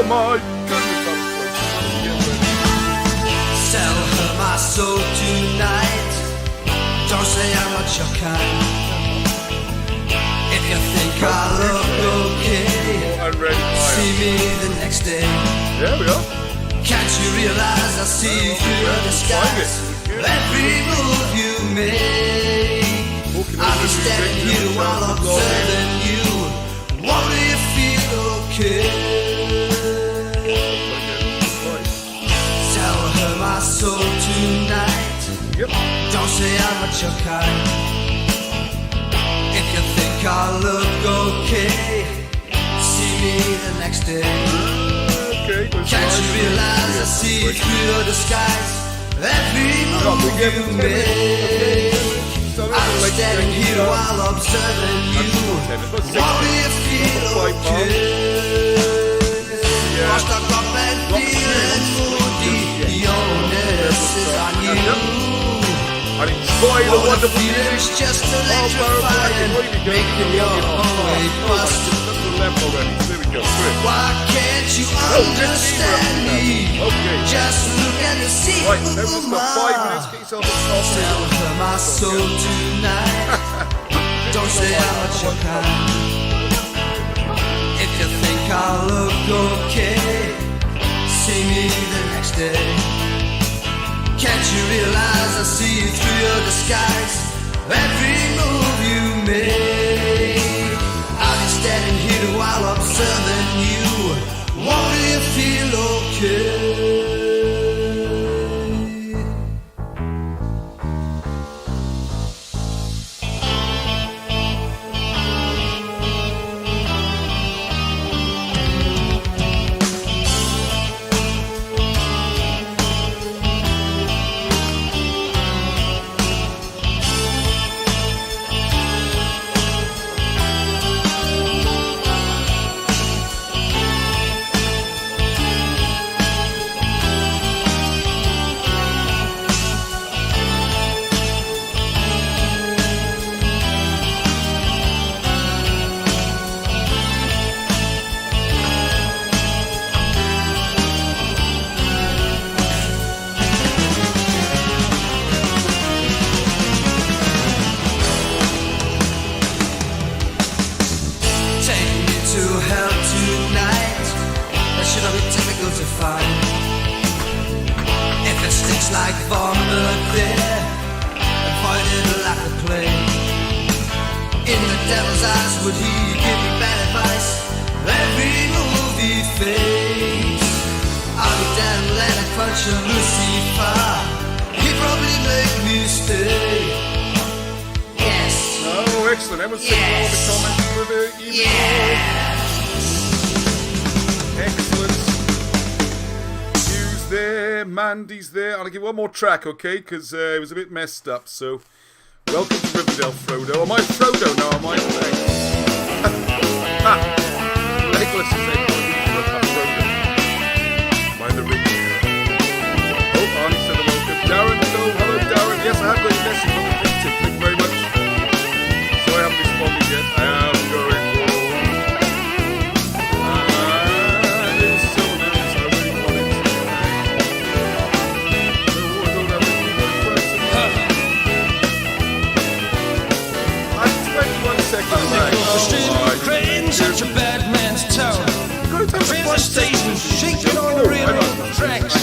my goodness, Sell her my soul tonight. Don't say I'm not your kind. If you think I look okay, see me the next day. There we are. Can't you realize I see through your disguise every move you make? I'll be standing here while observing you. Won't you feel okay? Tell her my soul tonight. Don't say I'm not your kind. If you think I look okay, see me the next day. Can't you realize I see through your disguise every move you make? I'm standing here while observing you. Won't you feel okay? Lost up and feeling moody. The onus is on you. And enjoy the wonderful feeling's just electrifying, making your own way bust. Why can't you understand me? Just look and see through my heart. Tell her my soul tonight. Don't say I'm not your kind. If you think I look okay, see me the next day. Can't you realize I see through your disguise every move you make? I'll be standing here while observing you. Won't you feel okay? Like vomit there, avoided like a plague. In the devil's eyes would he give me bad advice? Every move he faced, I'll be damned, let it punch a Lucifer. He'd probably make me stay. Yes. Oh, excellent. Everyone's taking all the comments for the evening. Yes. Excellent. There, Mandy's there. I'll give one more track, okay? Because it was a bit messed up. So, welcome to Riverdale, Frodo. Am I Frodo now? Am I? Legolas is saying, Frodo. Am I the ring? Oh, Arnie said welcome. Darren, hello, Darren. Yes, I have got your message on the LinkedIn. Thank you very much. So I haven't responded yet. I am going for. Such a bad man's town. Trains are stations shaking on the railroad tracks.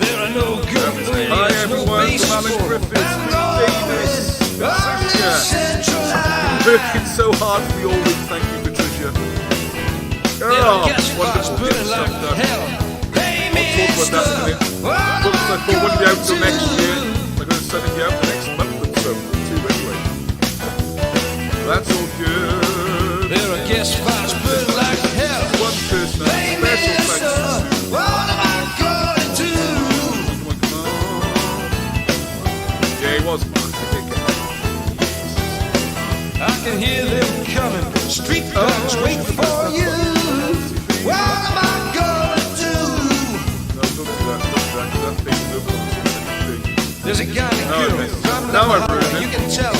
There are no good ways, no bases for working so hard for you all week. Thank you, Patricia. Oh, wonderful. Get stuff done. I'll talk about that in a minute. Books I thought wouldn't be out till next year. I'm going to send it out the next month or so. Two anyway. That's all good. There are guest spots burn like hell. One person has special thanks to. What am I going to do? Come on. Yeah, he was fun. I can hear them coming. Street guns wait for you. What am I going to do? No, don't do that thing. There's a guy in Europe. Now I'm ruining it. You can tell.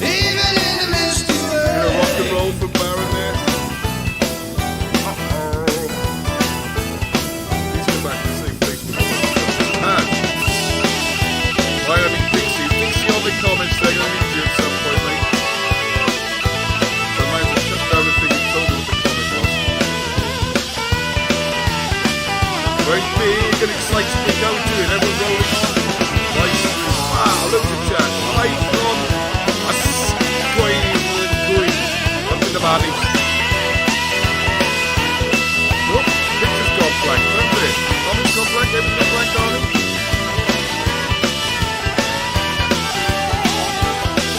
Even in the exciting week. How we doing? Everyone rolling on? Nice. Wow, look at that. Live from a square going. Up in the valley. Oh, picture's gone blank. Remember it? Comments gone blank. Everything's gone blank, darling.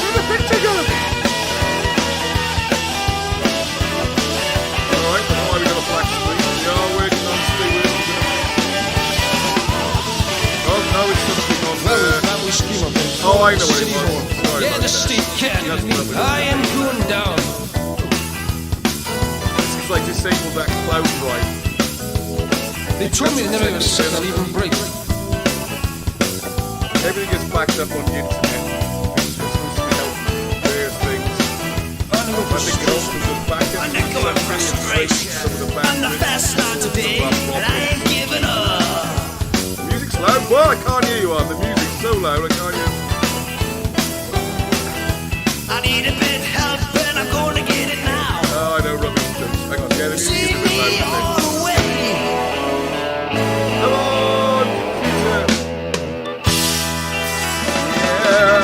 Where's the picture going? Alright, I don't know why we got a black screen. We are working on stay working. Oh, no, it's something on there. Oh, I know what it was. Sorry about that. I am going down. This is like disabled that cloud drive. They told me they never even set that even break. Everything gets backed up on the internet. It's just supposed to be helping various things. I think it also goes back up to some of the bandwidth. And I ain't giving up. The music's loud. Well, I can't hear you on. The music's so loud I can't hear. I need a bit help and I'm gonna get it now. Oh, I know rubbish jokes. Hang on, yeah, the music See is a bit me loud. all the way. Come on, computer. Yeah.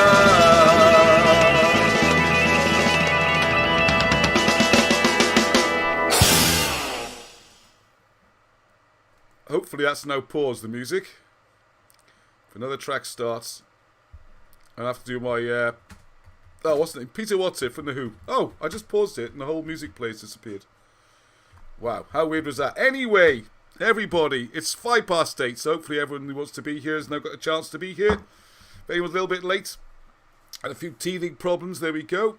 Hopefully that's now paused the music. If another track starts, I'll have to do my oh, what's the name? Peter What's It from The Who. Oh, I just paused it and the whole music plays disappeared. Wow, how weird was that? Anyway, everybody, it's 8:05, so hopefully everyone who wants to be here has now got a chance to be here. If anyone's a little bit late, had a few teething problems, there we go.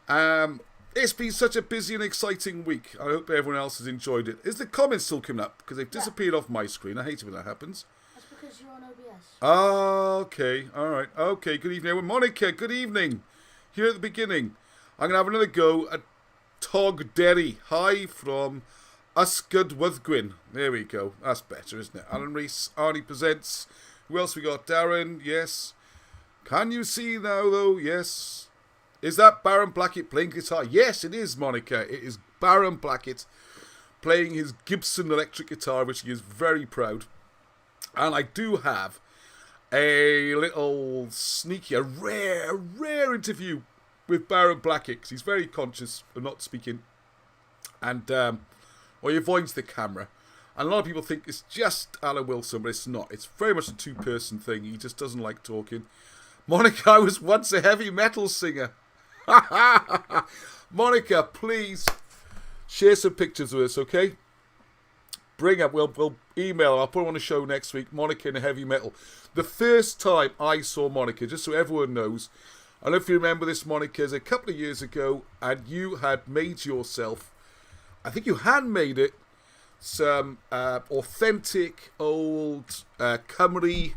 It's been such a busy and exciting week. I hope everyone else has enjoyed it. Is the comments still coming up? Because they've disappeared off my screen. I hate it when that happens. That's because you're on OBS. Okay, alright. Okay, good evening everyone. Monica, good evening. Here at the beginning, I'm going to have another go at Tog Derry. Hi from Usgood Wuthgwyn. There we go. That's better, isn't it? Alan Reese, Arnie Presents. Who else we got? Darren, yes. Can you see now, though? Yes. Is that Baron Blackett playing guitar? Yes, it is, Monica. It is Baron Blackett playing his Gibson electric guitar, which he is very proud. And I do have a little sneaky, a rare interview with Baron Blackett, because he's very conscious of not speaking. And, well, he avoids the camera. And a lot of people think it's just Alan Wilson, but it's not. It's very much a two-person thing. He just doesn't like talking. Monica, I was once a heavy metal singer. Monica, please share some pictures with us, okay? Bring up, we'll email, I'll put her on the show next week, Monica in a heavy metal. The first time I saw Monica, just so everyone knows, I don't know if you remember this, Monica, is a couple of years ago, and you had made yourself, I think you handmade it, some authentic old Cymru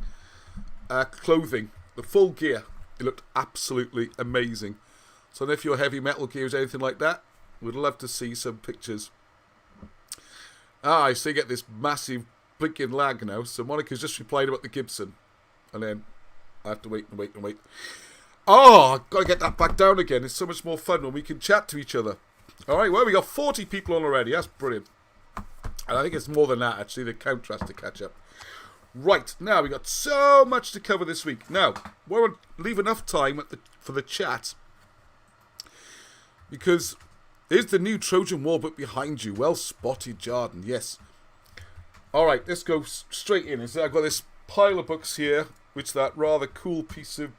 clothing, the full gear. It looked absolutely amazing. So if your heavy metal gear is anything like that, we'd love to see some pictures. I see, get this massive blinking lag now. So Monica's just replied about the Gibson. And then I have to wait and wait and wait. Oh, I've got to get that back down again. It's so much more fun when we can chat to each other. Alright, well, we got 40 people on already. That's brilliant. And I think it's more than that, actually. The count has to catch up. Right, now we got so much to cover this week. Now, we won't leave enough time for the chat. Because here's the new Trojan War book behind you. Well spotted, Jarden. Yes. Alright, let's go straight in. I've got this pile of books here, which that rather cool piece of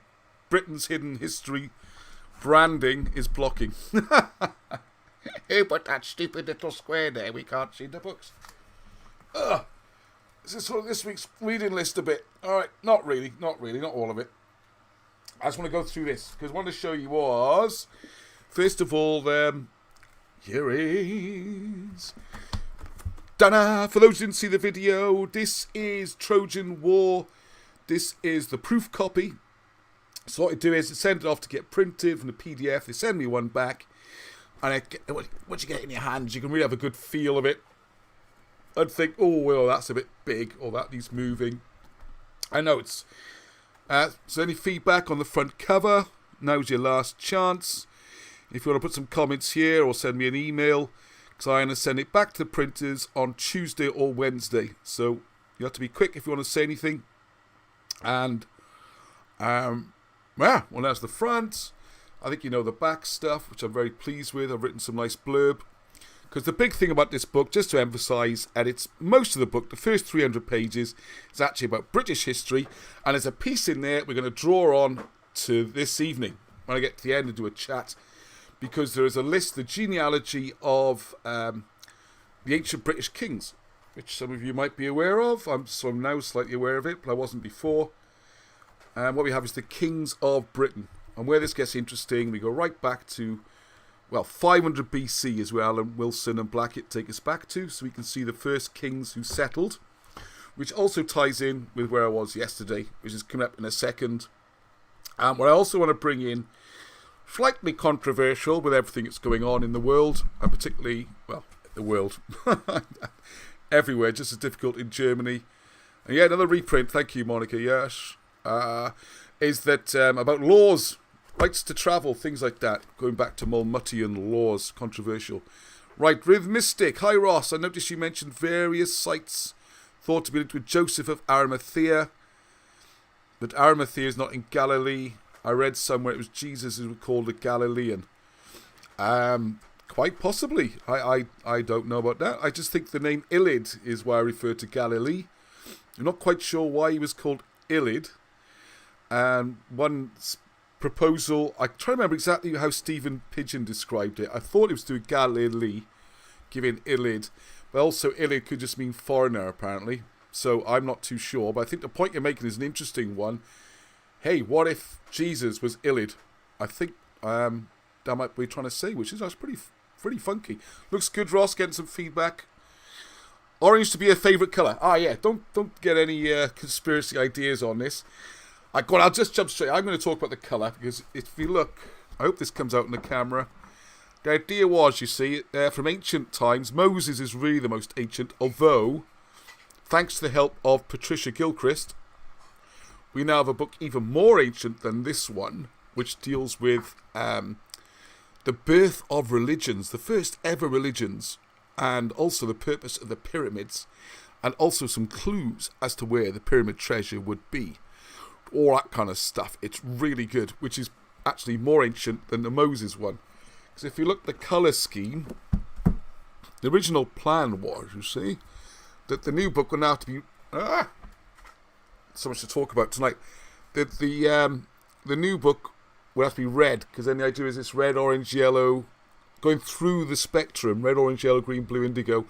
Britain's hidden history branding is blocking. Hey, but that stupid little square there, we can't see the books. This is sort of this week's reading list a bit. Alright, not really, not all of it. I just want to go through this, because I wanted to show you was... First of all, here is... Ta-da! For those who didn't see the video, this is Trojan War. This is the proof copy. So what I do is I send it off to get printed from the PDF. They send me one back. And once you get it in your hands, you can really have a good feel of it. And think, oh, well, that's a bit big. Or that needs moving. I know it's... so any feedback on the front cover? Now's your last chance. If you want to put some comments here or send me an email, because I'm going to send it back to the printers on Tuesday or Wednesday. So You have to be quick if you want to say anything. And, well, that's the front. I think you know the back stuff, which I'm very pleased with. I've written some nice blurb. Because the big thing about this book, just to emphasise, and it's most of the book, the first 300 pages, is actually about British history. And there's a piece in there we're going to draw on to this evening, when I get to the end and do a chat. Because there is a list, the genealogy of the ancient British kings, which some of you might be aware of. I'm now slightly aware of it, but I wasn't before. And what we have is the kings of Britain. And where this gets interesting, we go right back to, well, 500 BC is where Alan Wilson and Blackett take us back to, so we can see the first kings who settled, which also ties in with where I was yesterday, which is coming up in a second. And what I also want to bring in, slightly controversial with everything that's going on in the world, and particularly, well, the world, everywhere, just as difficult in Germany. And yeah, another reprint, thank you, Monica, yes, is that about laws, rights to travel, things like that, going back to Mulmutian laws, controversial. Right, Rhythmistic, hi Ross, I noticed you mentioned various sites thought to be linked with Joseph of Arimathea, but Arimathea is not in Galilee. I read somewhere it was Jesus who was called a Galilean. Quite possibly. I don't know about that. I just think the name Ilid is why I refer to Galilee. I'm not quite sure why he was called Ilid. And one proposal, I try to remember exactly how Stephen Pidgeon described it. I thought it was to Galilee, given Ilid. But also Ilid could just mean foreigner, apparently. So I'm not too sure. But I think the point you're making is an interesting one. Hey, what if Jesus was Ilid? I think that might be trying to say, which is that's pretty funky. Looks good, Ross. Getting some feedback. Orange to be a favourite colour. Ah, yeah. Don't get any conspiracy ideas on this. I'll just jump straight. I'm going to talk about the colour because if you look, I hope this comes out in the camera. The idea was, you see, from ancient times, Moses is really the most ancient. Although, thanks to the help of Patricia Gilchrist, we now have a book even more ancient than this one, which deals with the birth of religions, the first ever religions, and also the purpose of the pyramids, and also some clues as to where the pyramid treasure would be. All that kind of stuff. It's really good, which is actually more ancient than the Moses one. Because if you look at the colour scheme, the original plan was, you see, that the new book will now have to be... so much to talk about tonight. That the new book will have to be red, because then the idea is it's red, orange, yellow, going through the spectrum, red, orange, yellow, green, blue, indigo.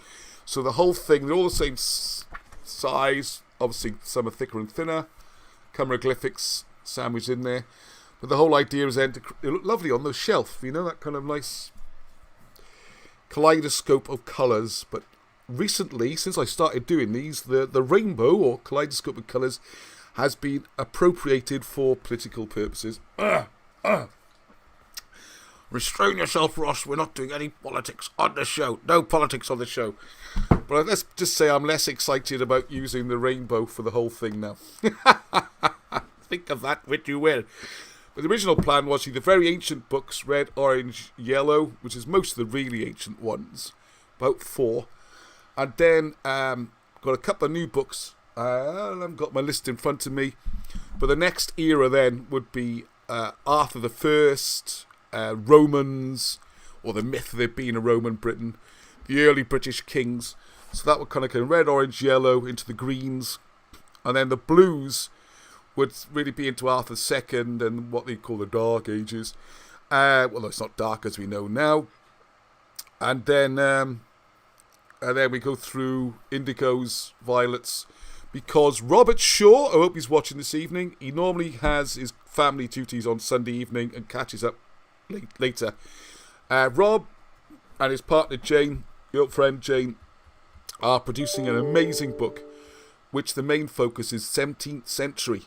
So the whole thing, they're all the same size. Obviously, some are thicker and thinner. Hieroglyphics sandwiched in there. But the whole idea is then to look lovely on the shelf. You know, that kind of nice kaleidoscope of colours. But recently, since I started doing these, the rainbow or kaleidoscope of colours has been appropriated for political purposes. Restrain yourself, Ross. We're not doing any politics on the show. No politics on the show. But let's just say I'm less excited about using the rainbow for the whole thing now. Think of that which you will. But the original plan was the very ancient books, red, orange, yellow, which is most of the really ancient ones, about 4. And then got a couple of new books. I haven't got my list in front of me. But the next era then would be Arthur the First, Romans, or the myth of there being a Roman Britain, the early British kings. So that would kind of go red, orange, yellow into the greens. And then the blues would really be into Arthur II and what they call the Dark Ages. Well, it's not dark as we know now. And then we go through indigos, violets, because Robert Shaw, I hope he's watching this evening, he normally has his family duties on Sunday evening and catches up later. Rob and his partner Jane, your friend Jane, are producing an amazing book, which the main focus is 17th century,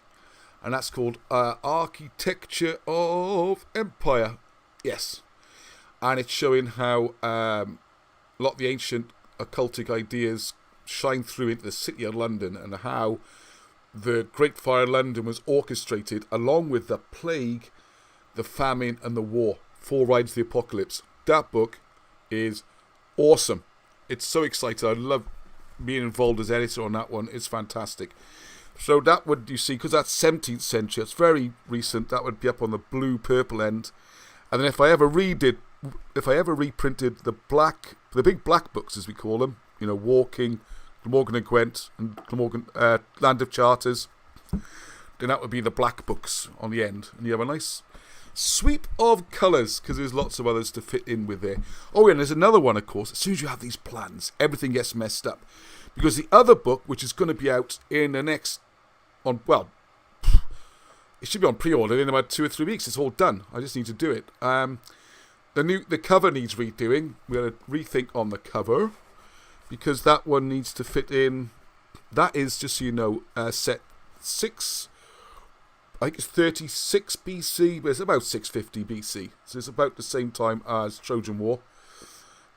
and that's called Architecture of Empire. Yes, and it's showing how a lot of the ancient occultic ideas shine through into the city of London, and how the Great Fire of London was orchestrated along with the plague, the famine, and the war. 4 Rides of the Apocalypse. That book is awesome. It's so exciting. I love being involved as editor on that one. It's fantastic. So that would, you see, because that's 17th century, it's very recent, that would be up on the blue-purple end. And then if I ever reprinted the big black books, as we call them, you know, Walking, Glamorgan and Gwent, and Glamorgan, Land of Charters, then that would be the black books on the end. And you have a nice sweep of colours, because there's lots of others to fit in with there. Oh, yeah, and there's another one, of course. As soon as you have these plans, everything gets messed up. Because the other book, which is going to be out in the next, it should be on pre-order in about 2 or 3 weeks. It's all done. I just need to do it. The cover needs redoing. We're going to rethink on the cover, because that one needs to fit in. That is, just so you know, set 6. I think it's 36 BC, but it's about 650 BC. So it's about the same time as Trojan War.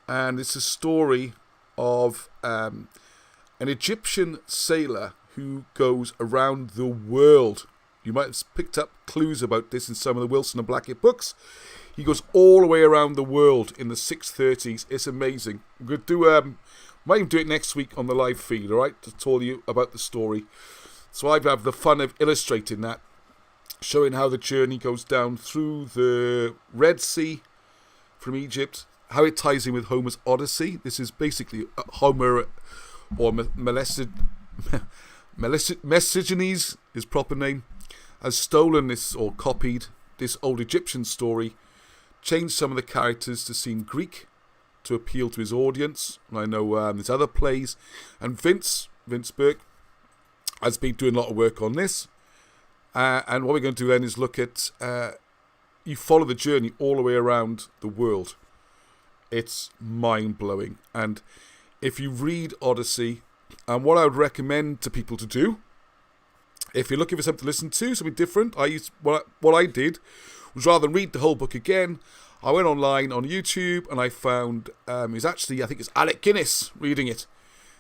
And it's a story of an Egyptian sailor who goes around the world. You might have picked up clues about this in some of the Wilson and Blackett books. He goes all the way around the world in the 630s. It's amazing. We're going to do, might even do it next week on the live feed, all right, to tell you about the story. So I have the fun of illustrating that, showing how the journey goes down through the Red Sea from Egypt, how it ties in with Homer's Odyssey. This is basically Homer, or Messigenes, his proper name, has stolen this, or copied this old Egyptian story, changed some of the characters to seem Greek to appeal to his audience. And I know there's other plays, and Vince Burke has been doing a lot of work on this. And what we're going to do then is look at, you follow the journey all the way around the world. It's mind-blowing. And if you read Odyssey, and what I would recommend to people to do, if you're looking for something to listen to, something different, what I did was, rather than read the whole book again, I went online on YouTube and I found, I think it's Alec Guinness reading it.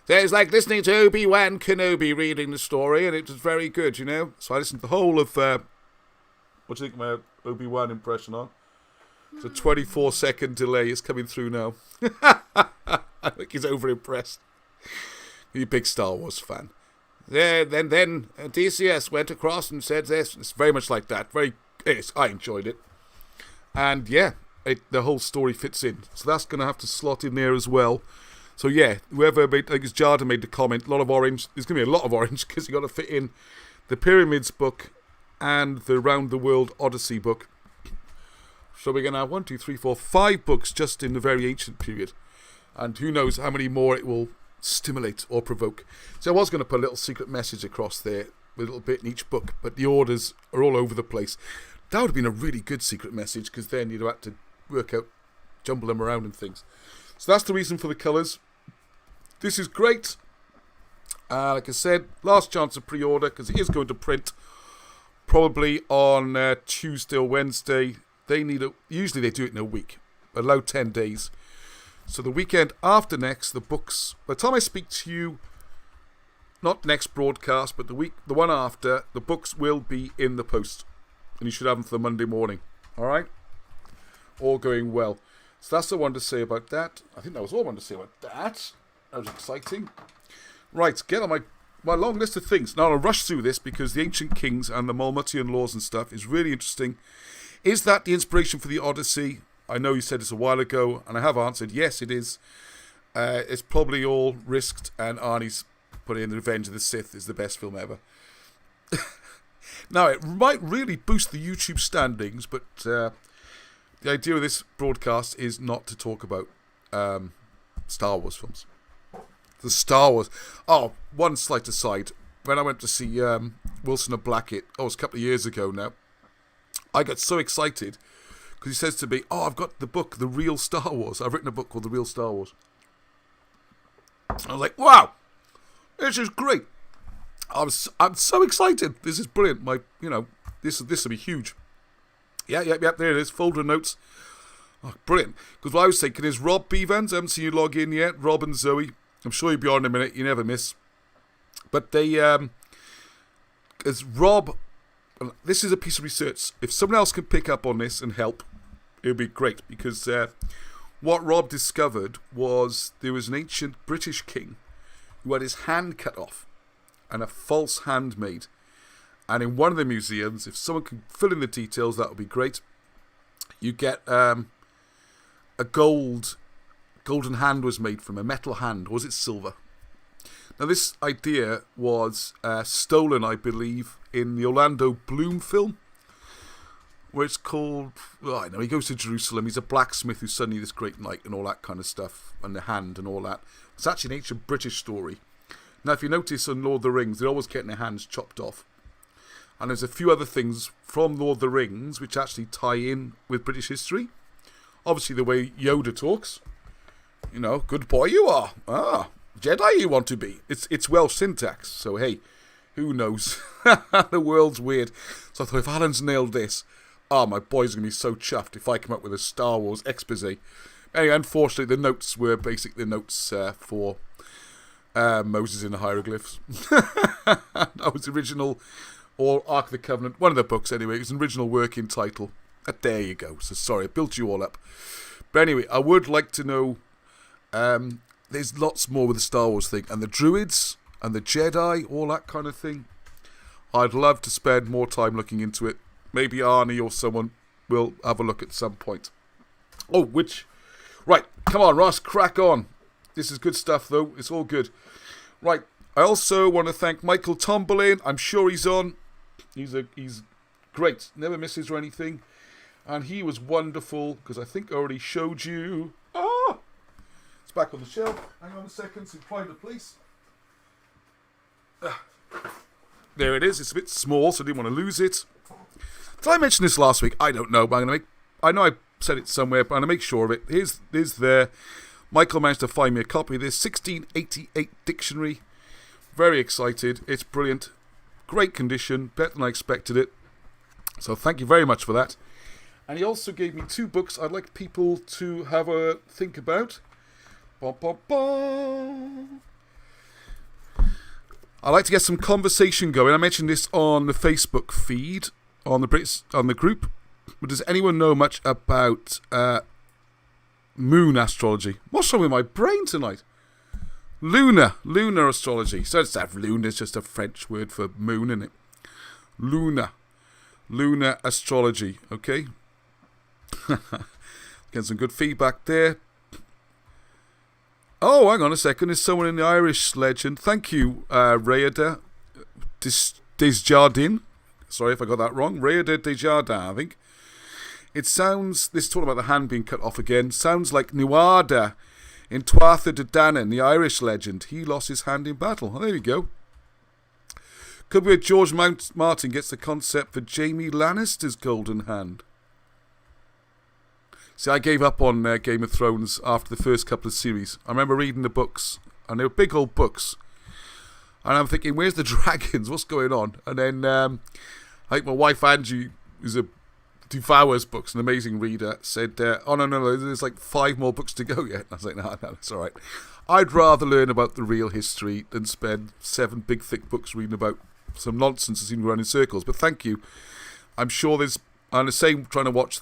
So it's like listening to Obi-Wan Kenobi reading the story, and it was very good, you know. So I listened to the whole of, what do you think my Obi-Wan impression on? It's a 24-second delay. It's coming through now. I think he's over-impressed. He's a big Star Wars fan. Then DCS went across and said this. It's very much like that. I enjoyed it. And yeah, the whole story fits in. So that's going to have to slot in there as well. So yeah, whoever made, I think it's Jada made the comment, a lot of orange. There's going to be a lot of orange because you got to fit in the Pyramids book and the Round the World Odyssey book. So we're going to have 5 books just in the very ancient period. And who knows how many more it will stimulate or provoke. So I was going to put a little secret message across there with a little bit in each book, but the orders are all over the place. That would have been a really good secret message, because then you'd have to work out, jumble them around and things. So that's the reason for the colours. This is great. Like I said, last chance of pre-order, because it is going to print probably on Tuesday or Wednesday. Usually they do it in a week, allow 10 days. So the weekend after next, the books, by the time I speak to you, not next broadcast, but the one after, the books will be in the post. And you should have them for the Monday morning. Alright? All going well. So that's all I wanted to say about that. I think that was all I wanted to say about that. That was exciting. Right, get on my long list of things. Now I'll rush through this because the Ancient Kings and the Malmutian laws and stuff is really interesting. Is that the inspiration for the Odyssey? I know you said this a while ago, and I have answered, yes, it is. It's probably all risked, and Arnie's put in The Revenge of the Sith is the best film ever. Now, it might really boost the YouTube standings, but the idea of this broadcast is not to talk about Star Wars films. The Star Wars. Oh, one slight aside. When I went to see Wilson and Blackett, it was a couple of years ago now, I got so excited because he says to me, I've got the book, The Real Star Wars. I've written a book called The Real Star Wars. I was like, wow, this is great. I'm so excited. This is brilliant. This will be huge. Yeah, there it is. Folder of notes. Oh, brilliant. Because what I was thinking is Rob Bevans. I haven't seen you log in yet. Rob and Zoe. I'm sure you'll be on in a minute. You never miss. But they, as Rob, this is a piece of research. If someone else can pick up on this and help, it would be great. Because what Rob discovered was there was an ancient British king who had his hand cut off and a false hand made. And in one of the museums, if someone can fill in the details, that would be great. You get a golden hand was made from a metal hand. Or was it silver? Now, this idea was stolen, I believe, in the Orlando Bloom film, where it's called, well, I know, he goes to Jerusalem, he's a blacksmith who's suddenly this great knight and all that kind of stuff, and the hand and all that. It's actually an ancient British story. Now, if you notice on Lord of the Rings, they're always getting their hands chopped off. And there's a few other things from Lord of the Rings which actually tie in with British history. Obviously, the way Yoda talks. You know, good boy you are. Ah, Jedi you want to be. It's Welsh syntax, so hey, who knows? The world's weird. So I thought, if Alan's nailed this, my boy's going to be so chuffed if I come up with a Star Wars expose. Anyway, unfortunately, the notes were basically the notes for Moses in the Hieroglyphs. That was the original, or Ark of the Covenant, one of the books anyway. It was an original working title. There you go. So sorry, I built you all up. But anyway, I would like to know, there's lots more with the Star Wars thing, and the Druids, and the Jedi, all that kind of thing. I'd love to spend more time looking into it. Maybe Arnie or someone will have a look at some point. Right, come on, Ross, crack on. This is good stuff, though. It's all good. Right, I also want to thank Michael Tomberlin. I'm sure he's on. He's great. Never misses or anything. And he was wonderful, because I think I already showed you. It's back on the shelf. Hang on a second, it's in private place. There it is. It's a bit small, so I didn't want to lose it. Did I mention this last week? I don't know, but I know I said it somewhere, but I'm going to make sure of it. Here's there. Michael managed to find me a copy of this 1688 dictionary. Very excited. It's brilliant. Great condition. Better than I expected it. So thank you very much for that. And he also gave me 2 books I'd like people to have a think about. Bum, bum, bum. I'd like to get some conversation going. I mentioned this on the Facebook feed, on the group. But does anyone know much about moon astrology? What's wrong with my brain tonight? Lunar astrology. So it's lunar, it's just a French word for moon, isn't it? Lunar astrology, okay? Getting some good feedback there. Oh, hang on a second. There's someone in the Irish legend. Thank you, Rayada Desjardins. Sorry if I got that wrong. Rayada Desjardins, I think. It sounds, this talk about the hand being cut off again, sounds like Nuada in Tuatha De Danann, the Irish legend. He lost his hand in battle. Oh, there we go. Could be where George Martin gets the concept for Jaime Lannister's golden hand. See, I gave up on Game of Thrones after the first couple of series. I remember reading the books, and they were big old books. And I'm thinking, where's the dragons? What's going on? And then I think my wife Angie, who's devours books, an amazing reader, said, oh, no, there's like 5 more books to go yet. I was like, no, it's all right. I'd rather learn about the real history than spend 7 big, thick books reading about some nonsense that seems to run in circles. But thank you. I'm sure I'm the same trying to watch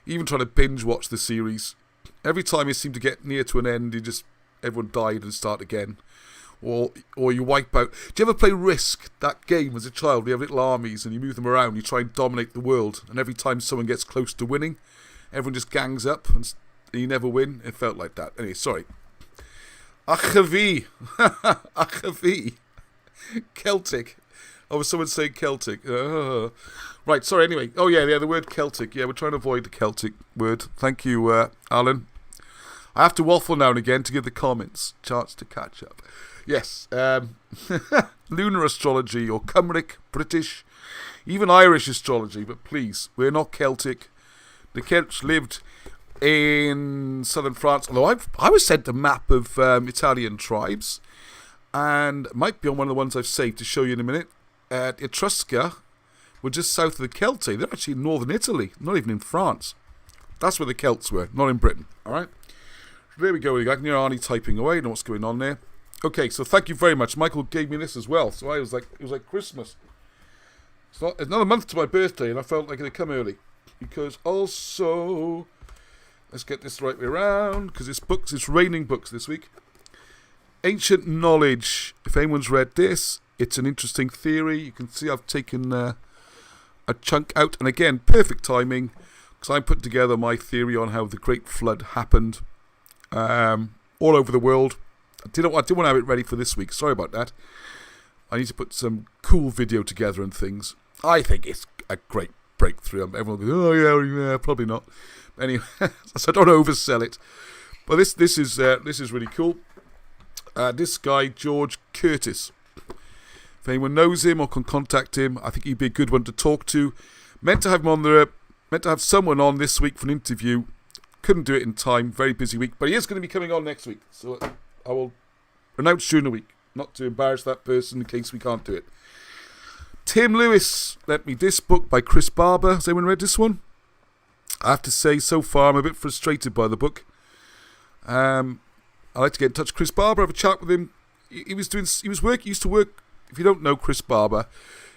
even trying to binge watch the series. Every time you seem to get near to an end, everyone died and start again. Or you wipe out. Do you ever play Risk, that game as a child? You have little armies and you move them around, you try and dominate the world, and every time someone gets close to winning, everyone just gangs up and you never win. It felt like that. Anyway, sorry. Archaeology. Celtic. Oh, was someone saying Celtic? Right, sorry, anyway. Oh, yeah, the word Celtic. Yeah, we're trying to avoid the Celtic word. Thank you, Alan. I have to waffle now and again to give the comments a chance to catch up. Yes, lunar astrology or Cymric, British, even Irish astrology, but please, we're not Celtic. The Celts lived in southern France, although I was sent a map of Italian tribes, and it might be on one of the ones I've saved to show you in a minute. Etrusca were just south of the Celtic. They're actually in northern Italy, not even in France. That's where the Celts were, not in Britain. All right? There we go. I can hear Arnie typing away. Know what's going on there. Okay, so thank you very much. Michael gave me this as well, so it was like Christmas. It's another month to my birthday, and I felt like it'd come early. Because also, let's get this the right way around, because it's raining books this week. Ancient Knowledge. If anyone's read this, it's an interesting theory. You can see I've taken a chunk out. And again, perfect timing, because I put together my theory on how the Great Flood happened all over the world. I didn't want to have it ready for this week. Sorry about that. I need to put some cool video together and things. I think it's a great breakthrough. Everyone goes, oh yeah, probably not. Anyway, so I don't oversell it. But this is really cool. This guy, George Curtis. If anyone knows him or can contact him, I think he'd be a good one to talk to. Meant to have him on there. Meant to have someone on this week for an interview. Couldn't do it in time. Very busy week. But he is going to be coming on next week. So I will announce during the week. Not to embarrass that person in case we can't do it. Tim Lewis lent me this book by Chris Barber. Has anyone read this one? I have to say, so far, I'm a bit frustrated by the book. I'd like to get in touch with Chris Barber, have a chat with him. He used to work, if you don't know Chris Barber,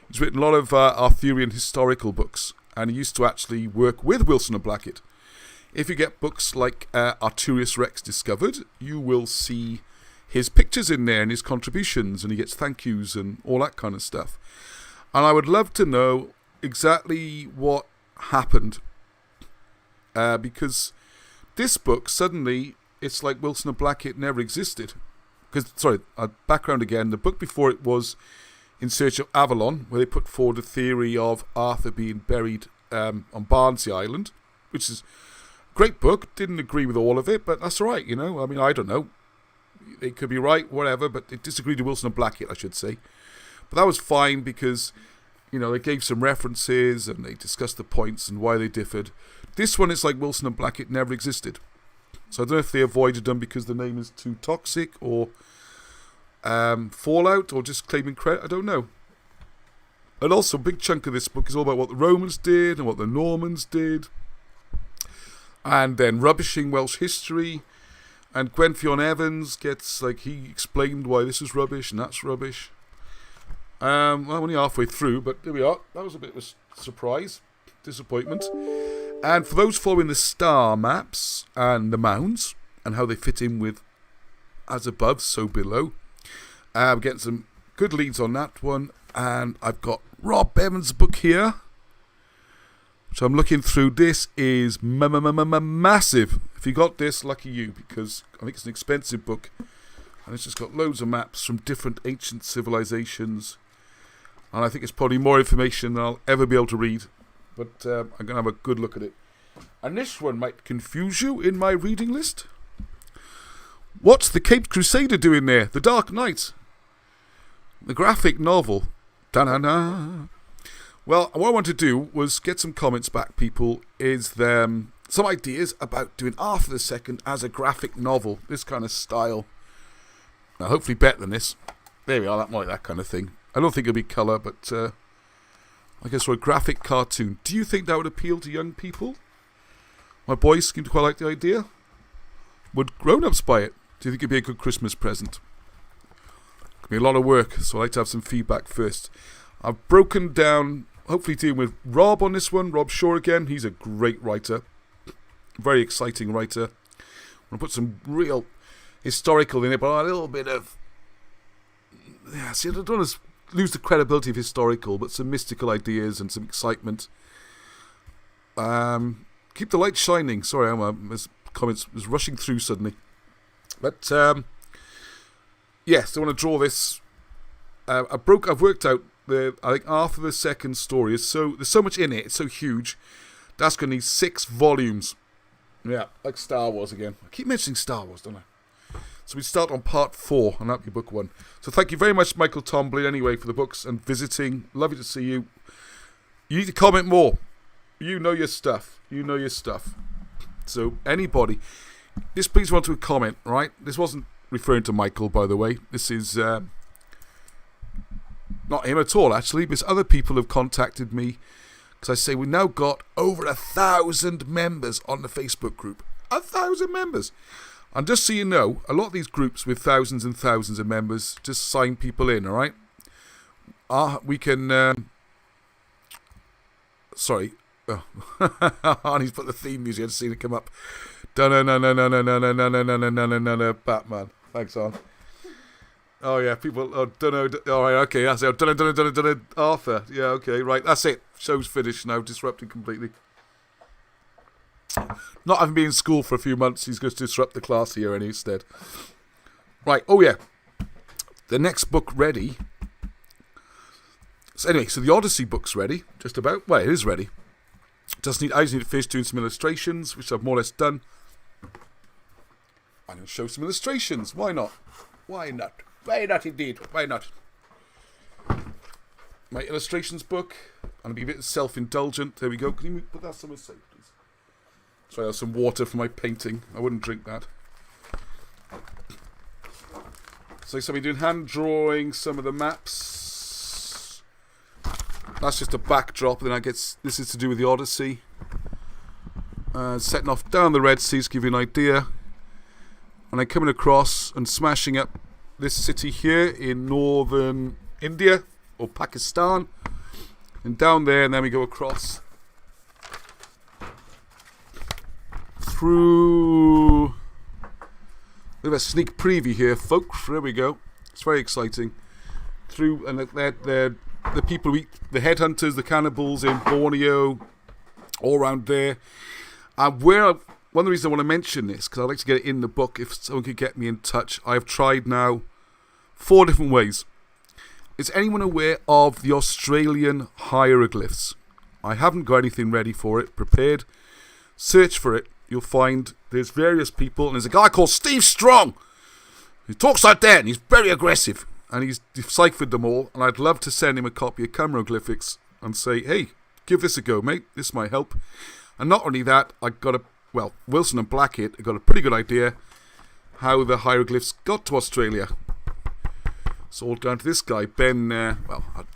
he's written a lot of Arthurian historical books, and he used to actually work with Wilson and Blackett. If you get books like Arturius Rex Discovered, you will see his pictures in there and his contributions, and he gets thank yous and all that kind of stuff. And I would love to know exactly what happened, because this book, suddenly, it's like Wilson and Blackett never existed. Background again, the book before it was In Search of Avalon, where they put forward a theory of Arthur being buried on Barnsley Island, which is a great book. Didn't agree with all of it, but that's all right, you know. I mean, I don't know. It could be right, whatever, but it disagreed with Wilson and Blackett, I should say. But that was fine because, you know, they gave some references and they discussed the points and why they differed. This one is like Wilson and Blackett never existed. So I don't know if they avoided them because the name is too toxic or fallout or just claiming credit. I don't know. And also a big chunk of this book is all about what the Romans did and what the Normans did. And then rubbishing Welsh history. And Gwenffion Evans gets, like, he explained why this is rubbish and that's rubbish. I'm only halfway through, but there we are. That was a bit of a surprise, disappointment. And for those following the star maps and the mounds and how they fit in with as above, so below, we're getting some good leads on that one. And I've got Rob Bevan's book here. So I'm looking through. This is massive. If you got this, lucky you, because I think it's an expensive book. And it's just got loads of maps from different ancient civilizations. And I think it's probably more information than I'll ever be able to read. But I'm going to have a good look at it. And this one might confuse you in my reading list. What's the Caped Crusader doing there? The Dark Knight. The graphic novel. Da-da-da. Well, what I want to do was get some comments back, people. Is there some ideas about doing Arthur II as a graphic novel? This kind of style. Now, hopefully better than this. There we are, that kind of thing. I don't think it'll be colour, but I guess for a graphic cartoon. Do you think that would appeal to young people? My boys seem to quite like the idea. Would grown-ups buy it? Do you think it'd be a good Christmas present? Could be a lot of work, so I'd like to have some feedback first. I've broken down, hopefully dealing with Rob on this one. Rob Shaw again. He's a great writer. Very exciting writer. I'm going to put some real historical in it, but a little bit of... Yeah, see, I don't want to lose the credibility of historical, but some mystical ideas and some excitement. Keep the light shining. Sorry, this comments was rushing through suddenly. But, yes, I want to draw this. I've worked out I think Arthur II's story is there's so much in it, it's so huge. That's going to need 6 volumes. Yeah, like Star Wars again. I keep mentioning Star Wars, don't I? So we start on part 4, and that'll be book 1. So thank you very much, Michael Tomblin, anyway, for the books and visiting. Lovely to see you. You need to comment more. You know your stuff. So anybody, just please want to comment, right? This wasn't referring to Michael, by the way. This is not him at all, actually, because other people have contacted me. Because I say we've now got over 1,000 members on the Facebook group. 1,000 members. And just so you know, a lot of these groups with thousands and thousands of members just sign people in, all right? We can... Sorry. Oh. Arnie's put the theme music. I've seen it come up. No, Batman. Thanks, Arn. Oh yeah, people. Oh, don't know. All right, okay. That's it. Don't know. Arthur. Yeah, okay. Right, that's it. Show's finished now. Disrupted completely. Not having been in school for a few months, he's going to disrupt the class here instead. Right. Oh yeah. The next book ready. So anyway, so the Odyssey book's ready. Just about. Well, it is ready. I just need to finish doing some illustrations, which I've more or less done. I'm going to show some illustrations. Why not? Why not? Why not indeed? Why not? My illustrations book. I'm going to be a bit self-indulgent. There we go. Can you put that somewhere safe, please? Try out some water for my painting. I wouldn't drink that. So I've been doing hand drawing some of the maps. That's just a backdrop. Then this is to do with the Odyssey. Setting off down the Red Sea to give you an idea. And then coming across and smashing up this city here in northern India or Pakistan. And down there, and then we go across through. Bit of a sneak preview here, folks. There we go. It's very exciting. Through, and they're the people who eat, the headhunters, the cannibals in Borneo, all around there. And one of the reasons I want to mention this, because I'd like to get it in the book, if someone could get me in touch. I've tried now 4 different ways. Is anyone aware of the Australian hieroglyphs? I haven't got anything ready for it, prepared. Search for it. You'll find there's various people, and there's a guy called Steve Strong. He talks like that, and he's very aggressive. And he's deciphered them all, and I'd love to send him a copy of Cameroglyphics and say, hey, give this a go, mate. This might help. And not only that, Wilson and Blackett have got a pretty good idea how the hieroglyphs got to Australia. It's all down to this guy, Ben.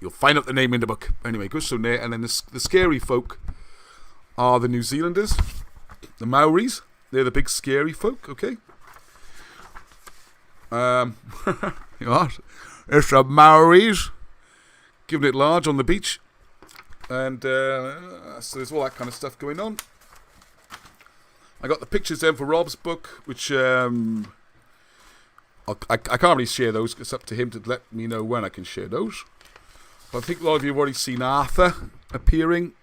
You'll find out the name in the book. Anyway, goes from there. And then the scary folk are the New Zealanders, the Maoris. They're the big scary folk, okay? It's the Maoris. Giving it large on the beach. And so there's all that kind of stuff going on. I got the pictures then for Rob's book, which I can't really share those. It's up to him to let me know when I can share those. But I think a lot of you have already seen Arthur appearing.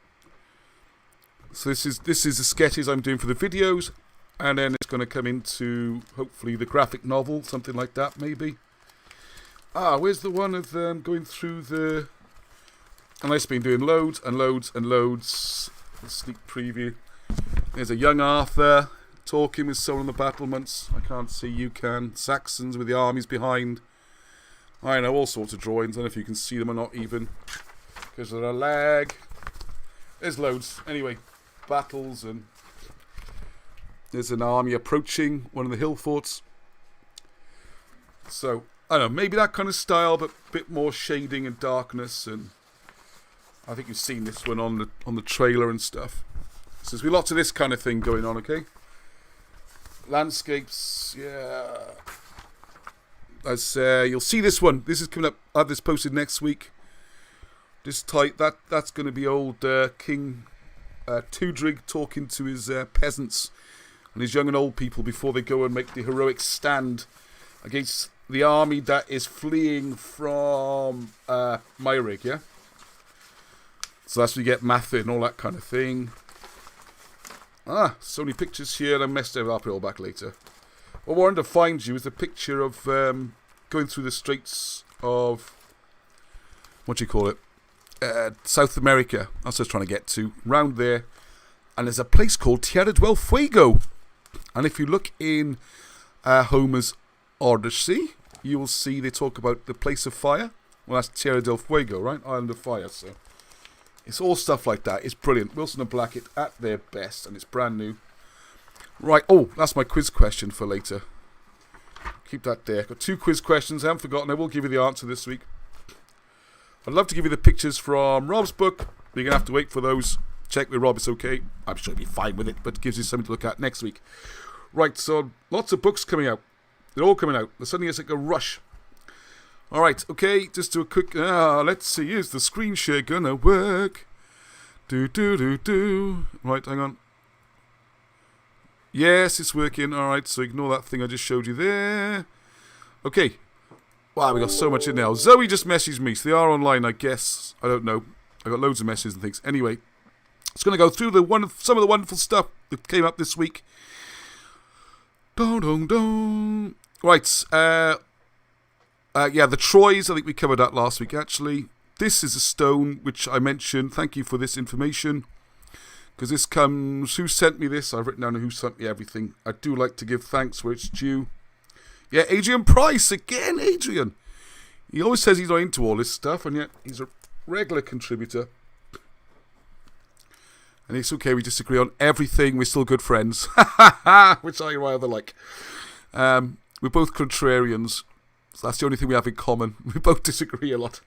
So this is the sketches I'm doing for the videos, and then it's going to come into hopefully the graphic novel, something like that maybe. Where's the one of them going through the? And I've been doing loads and loads and loads. A sneak preview. There's a young Arthur talking with someone on the battlements. I can't see, you can. Saxons with the armies behind. I know, all sorts of drawings. I don't know if you can see them or not even, because of the lag. There's loads. Anyway, battles, and there's an army approaching one of the hill forts. So, I don't know, maybe that kind of style, but a bit more shading and darkness, and I think you've seen this one on the trailer and stuff. So there's lots of this kind of thing going on, okay? Landscapes, yeah. As you'll see this one. This is coming up. I have this posted next week. This type, that's going to be old King Tudrig talking to his peasants and his young and old people before they go and make the heroic stand against the army that is fleeing from Myrig, yeah? So that's where you get Matthew and all that kind of thing. So many pictures here, and I messed it up. I'll back later. What I wanted to find you is a picture of going through the straits of, what do you call it? South America. That's what I was trying to get to. Round there. And there's a place called Tierra del Fuego. And if you look in Homer's Odyssey, you will see they talk about the place of fire. Well, that's Tierra del Fuego, right? Island of Fire, so. It's all stuff like that. It's brilliant. Wilson and Blackett at their best, and it's brand new. Right, that's my quiz question for later. Keep that there. Got 2 quiz questions. I haven't forgotten. I will give you the answer this week. I'd love to give you the pictures from Rob's book, but you're going to have to wait for those. Check with Rob, it's okay. I'm sure he'll be fine with it, but it gives you something to look at next week. Right, so lots of books coming out. They're all coming out. Suddenly it's like a rush. Alright, okay, just do a quick, let's see, is the screen share gonna work? Right, hang on. Yes, it's working, alright, so ignore that thing I just showed you there. Okay, Wow, we got so much in now. Zoe just messaged me, so they are online, I guess. I don't know. I got loads of messages and things. Anyway, it's going to go through some of the wonderful stuff that came up this week. Right, yeah, the Troys, I think we covered that last week, actually. This is a stone which I mentioned. Thank you for this information. Because this comes... Who sent me this? I've written down who sent me everything. I do like to give thanks where it's due. Yeah, Adrian Price. Again, Adrian. He always says he's not into all this stuff, and yet he's a regular contributor. And it's okay, we disagree on everything. We're still good friends. Which I rather like. We're both contrarians. So that's the only thing we have in common. We both disagree a lot.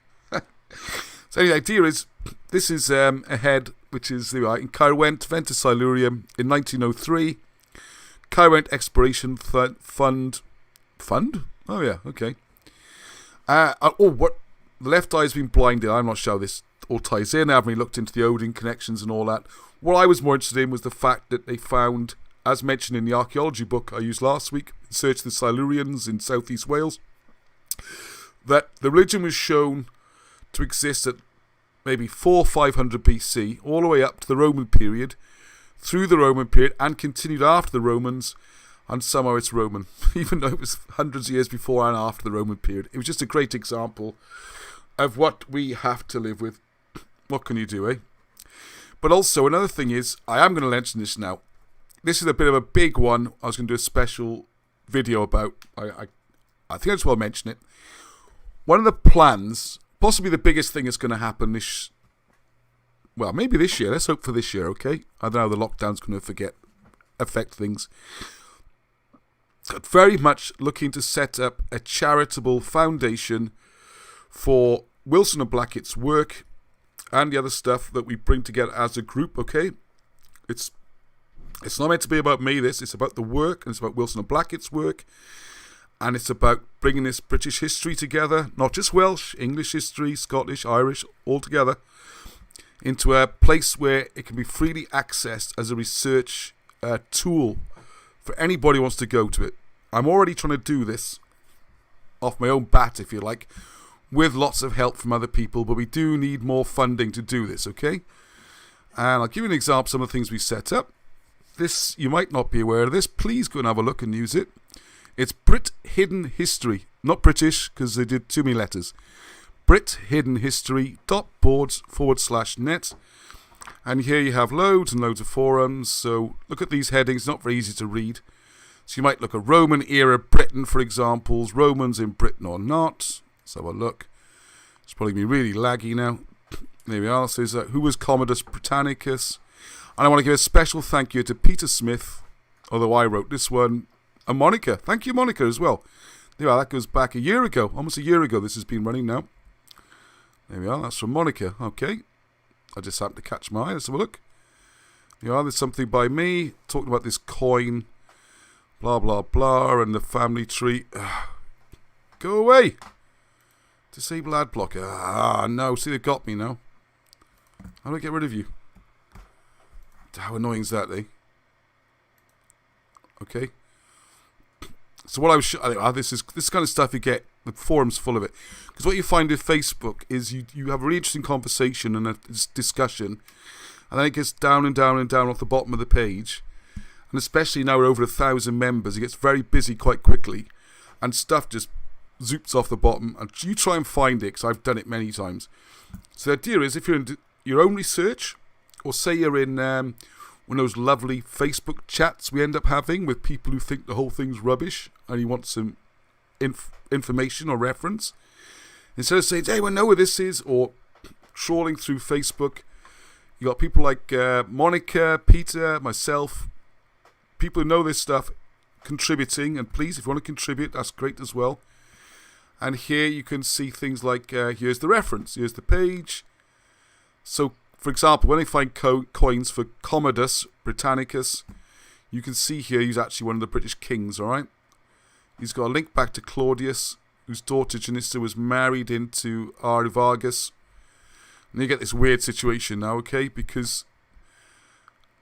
So anyway, the idea is, this is a head which is in Caerwent, Ventus Silurium in 1903. Caerwent Exploration Fund? Oh yeah, okay. What? The left eye's been blinded. I'm not sure how this all ties in. I haven't really looked into the Odin connections and all that. What I was more interested in was the fact that they found, as mentioned in the archaeology book I used last week, in Search of the Silurians in southeast Wales, that the religion was shown to exist at maybe 500 BC, all the way up to the Roman period, through the Roman period, and continued after the Romans, and somehow it's Roman, even though it was hundreds of years before and after the Roman period. It was just a great example of what we have to live with. What can you do, eh? But also, another thing is, I am going to mention this now. This is a bit of a big one. I was going to do a special video about. I think I just want to mention it. One of the plans, possibly the biggest thing that's going to happen maybe this year. Let's hope for this year, okay? I don't know how the lockdown's going to affect things. But very much looking to set up a charitable foundation for Wilson and Blackett's work and the other stuff that we bring together as a group, okay? It's not meant to be about me, this. It's about the work, and it's about Wilson and Blackett's work. And it's about bringing this British history together, not just Welsh, English history, Scottish, Irish, all together, into a place where it can be freely accessed as a research tool for anybody who wants to go to it. I'm already trying to do this off my own bat, if you like, with lots of help from other people, but we do need more funding to do this, okay? And I'll give you an example of some of the things we set up. This, you might not be aware of this. Please go and have a look and use it. It's Britainshiddenhistory, not British, because they did too many letters. Britainhistory.boards/net. And here you have loads and loads of forums. So look at these headings, not very easy to read. So you might look at Roman era Britain, for examples, Romans in Britain or not. Let's have a look. It's probably going to be really laggy now. There we are. It says, who was Commodus Britannicus? And I want to give a special thank you to Peter Smith, although I wrote this one, and Monica. Thank you, Monica, as well. There we are. That goes back a year ago. Almost a year ago this has been running now. There we are. That's from Monica. Okay. I just happened to catch my eye. Let's have a look. There you are. There's something by me talking about this coin. Blah, blah, blah. And the family tree. Go away. Disable ad blocker. No. See, they've got me now. How do I get rid of you? How annoying is that, eh? Okay. So what I was this is kind of stuff you get. The forum's full of it. Because what you find with Facebook is you have a really interesting conversation and a discussion, and then it gets down and down and down off the bottom of the page. And especially now we're over 1,000 members, it gets very busy quite quickly, and stuff just zoops off the bottom. And you try and find it, because I've done it many times. So the idea is, if you're in your own research, or say you're in one of those lovely Facebook chats we end up having with people who think the whole thing's rubbish, and you want some information or reference, instead of saying, "Does anyone know where this is?" or trawling through Facebook, you got people like Monica, Peter, myself, people who know this stuff contributing. And please, if you want to contribute, that's great as well. And here you can see things like, here's the reference, here's the page. So, for example, when they find coins for Commodus Britannicus, you can see here he's actually one of the British kings, alright? He's got a link back to Claudius, whose daughter Janissa was married into Arvagus. And you get this weird situation now, okay? Because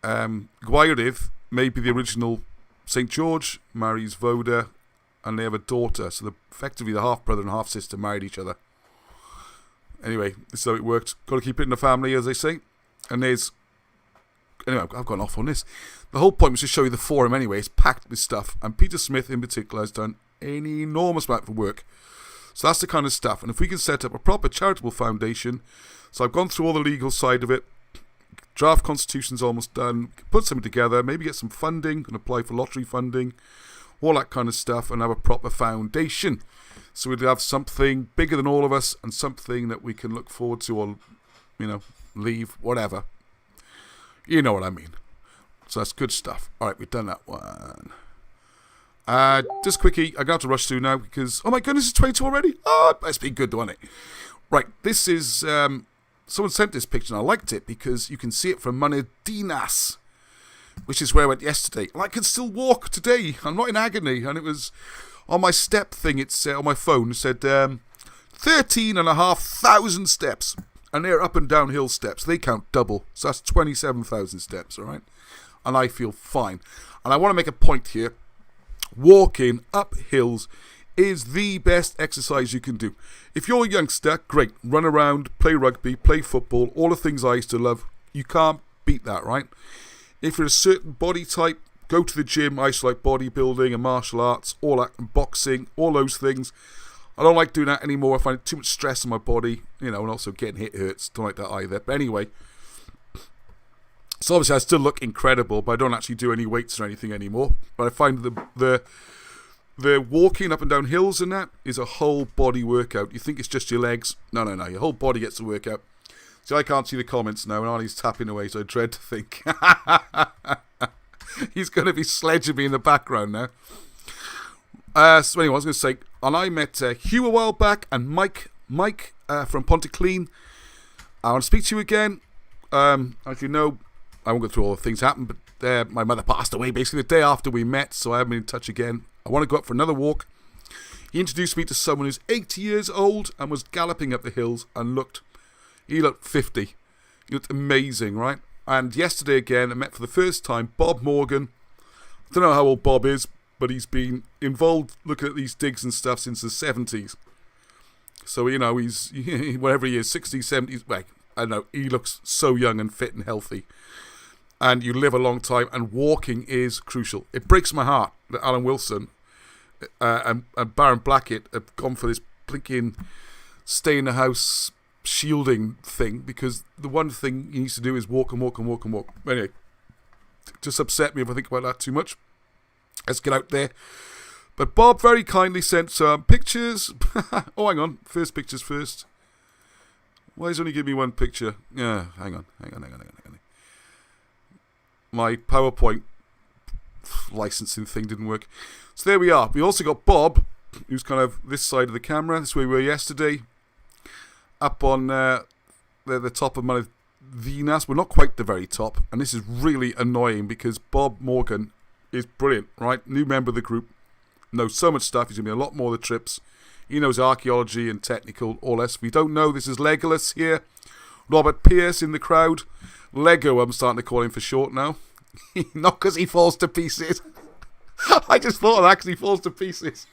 Gwairedd may be the original St. George, marries Voda, and they have a daughter. So effectively the half-brother and half-sister married each other. Anyway, this is how it worked. Got to keep it in the family, as they say. And there's... Anyway, I've gone off on this. The whole point was to show you the forum anyway. It's packed with stuff. And Peter Smith in particular has done an enormous amount of work. So that's the kind of stuff. And if we can set up a proper charitable foundation... So I've gone through all the legal side of it. Draft constitution's almost done. Put something together. Maybe get some funding. And apply for lottery funding. All that kind of stuff. And have a proper foundation. So we'd have something bigger than all of us. And something that we can look forward to or, leave. Whatever. You know what I mean. So that's good stuff. Alright, we've done that one. Just quickie. I'm going to have to rush through now because... Oh my goodness, it's 22 already? Oh, it's been good, doesn't it? Right, this is... someone sent this picture and I liked it because you can see it from Munedinas, which is where I went yesterday. And I can still walk today. I'm not in agony. And it was on my step thing. It's on my phone. It said 13,500 steps. And they're up and down hill steps. They count double. So that's 27,000 steps, all right? And I feel fine. And I want to make a point here. Walking up hills is the best exercise you can do. If you're a youngster, great. Run around, play rugby, play football, all the things I used to love. You can't beat that, right? If you're a certain body type, go to the gym. I used to like bodybuilding and martial arts, all that, and boxing, all those things. I don't like doing that anymore. I find it too much stress on my body, and also getting hit hurts. Don't like that either. But anyway, so obviously I still look incredible, but I don't actually do any weights or anything anymore. But I find the walking up and down hills and that is a whole body workout. You think it's just your legs. No. Your whole body gets the workout. See, I can't see the comments now, and Arnie's tapping away, so I dread to think. He's going to be sledging me in the background now. So anyway, I was going to say, and I met Hugh a while back, and Mike from Pontyclean. I want to speak to you again. As you know, I won't go through all the things that happened, but my mother passed away basically the day after we met, so I haven't been in touch again. I want to go up for another walk. He introduced me to someone who's 80 years old and was galloping up the hills and he looked 50. He looked amazing, right? And yesterday again, I met for the first time Bob Morgan. I don't know how old Bob is, but he's been involved looking at these digs and stuff since the 70s. So, he's, whatever he is, 60s, 70s, well, I don't know, he looks so young and fit and healthy. And you live a long time, and walking is crucial. It breaks my heart that Alan Wilson and Baron Blackett have gone for this blinking stay in the house shielding thing, because the one thing he needs to do is walk and walk and walk and walk. Anyway, just upset me if I think about that too much. Let's get out there. But Bob very kindly sent some pictures. Oh, hang on. First pictures first. Why is he only giving me one picture? Yeah, hang on. My PowerPoint licensing thing didn't work. So there we are. We also got Bob, who's kind of this side of the camera. This is where we were yesterday. Up on the top of Munedinas. We're not quite the very top. And this is really annoying because Bob Morgan is brilliant, right? New member of the group. Knows so much stuff. He's going to be a lot more of the trips. He knows archaeology and technical, all this. If we don't know, this is Legolas here. Robert Pierce in the crowd. Lego, I'm starting to call him for short now. Not because he falls to pieces. I just thought of that because he falls to pieces.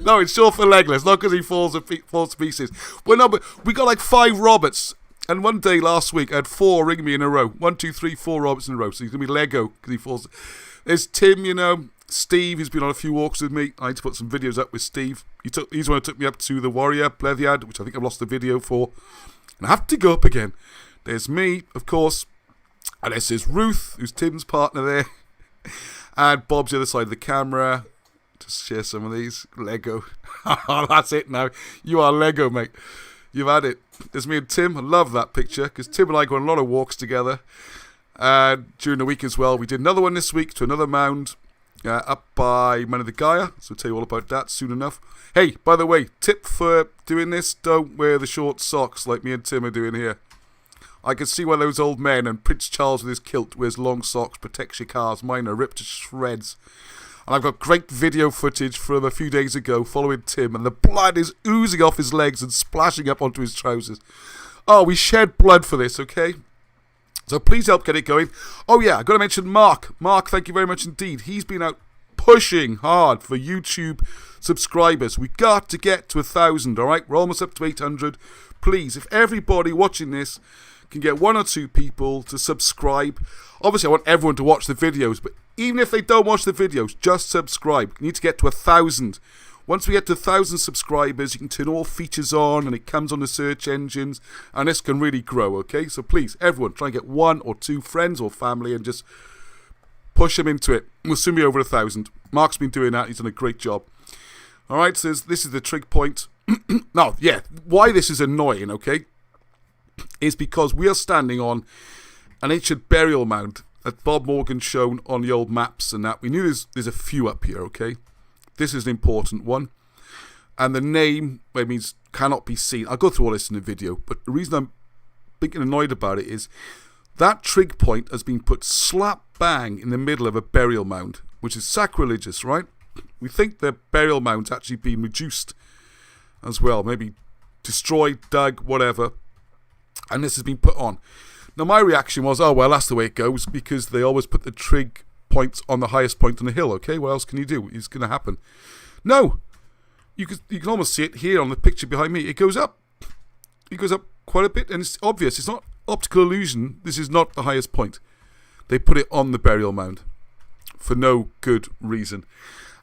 No, it's short for Legolas, not because he falls to pieces. Well, no, but we got like 5 Roberts. And one day last week, I had 4 ring me in a row. 1, 2, 3, 4 Roberts in a row. So he's going to be Lego because he falls. There's Tim, Steve, who's been on a few walks with me. I need to put some videos up with Steve. He's the one who took me up to the Warrior, Blethiad, which I think I've lost the video for. And I have to go up again. There's me, of course. And this is Ruth, who's Tim's partner there. And Bob's the other side of the camera. Just share some of these. Lego. That's it now. You are Lego, mate. You've had it. There's me and Tim. I love that picture because Tim and I go on a lot of walks together. During the week as well. We did another one this week to another mound up by Munedinas. So I'll tell you all about that soon enough. Hey, by the way, tip for doing this, don't wear the short socks like me and Tim are doing here. I can see why those old men and Prince Charles with his kilt wears long socks, protects your cars. Mine are ripped to shreds. And I've got great video footage from a few days ago following Tim, and the blood is oozing off his legs and splashing up onto his trousers. Oh, we shed blood for this, okay? So please help get it going. Oh yeah, I've got to mention Mark. Mark, thank you very much indeed. He's been out pushing hard for YouTube subscribers. We got to get to 1,000, all right? We're almost up to 800. Please, if everybody watching this can get 1 or 2 people to subscribe. Obviously, I want everyone to watch the videos, but even if they don't watch the videos, just subscribe. You need to get to 1,000. Once we get to 1,000 subscribers, you can turn all features on, and it comes on the search engines, and this can really grow, okay? So please, everyone, try and get 1 or 2 friends or family and just push them into it. We'll soon be over 1,000. Mark's been doing that. He's done a great job. All right, so this is the trig point. Now, yeah, why this is annoying, okay, is because we are standing on an ancient burial mound that Bob Morgan's shown on the old maps and that. We knew there's a few up here, okay? This is an important one. And the name, it means cannot be seen. I'll go through all this in the video, but the reason I'm thinking annoyed about it is that trig point has been put slap bang in the middle of a burial mound, which is sacrilegious, right? We think the burial mound's actually been reduced as well, maybe destroyed, dug, whatever, and this has been put on. Now my reaction was, oh well, that's the way it goes, because they always put the trig points on the highest point on the hill, okay? What else can you do? It's going to happen. No! You can almost see it here on the picture behind me. It goes up. It goes up quite a bit, and it's obvious. It's not optical illusion. This is not the highest point. They put it on the burial mound for no good reason.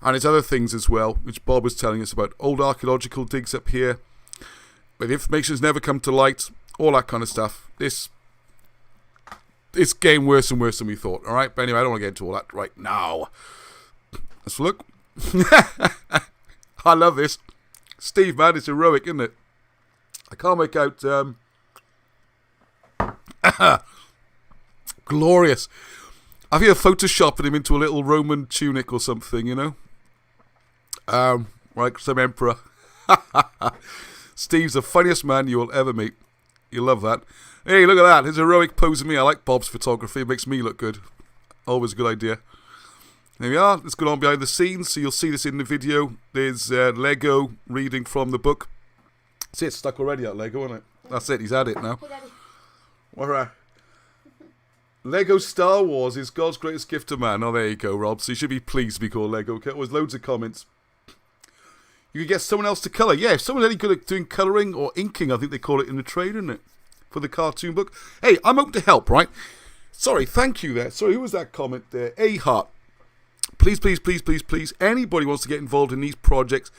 And there's other things as well, which Bob was telling us about. Old archaeological digs up here, where the information's never come to light, all that kind of stuff. It's getting worse and worse than we thought, all right? But anyway, I don't want to get into all that right now. Let's look. I love this. Steve, man, it's heroic, isn't it? I can't make out... glorious. I think they're photoshopping him into a little Roman tunic or something, you know? Like some emperor. Steve's the funniest man you will ever meet. You'll love that. Hey, look at that. His heroic pose of me. I like Bob's photography. It makes me look good. Always a good idea. There we are. Let's go on behind the scenes. So you'll see this in the video. There's Lego reading from the book. See, it's stuck already, that Lego, isn't it? That's it. He's had it now. All right. Lego Star Wars is God's greatest gift to man. Oh, there you go, Rob. So you should be pleased to be called Lego. Okay, there's loads of comments. You could get someone else to colour. Yeah, if someone's any good at doing colouring or inking, I think they call it in the trade, isn't it? For the cartoon book. Hey, I'm open to help, right? Sorry, thank you there. Sorry, who was that comment there? A Heart. Please, please, please, please, please. Anybody wants to get involved in these projects,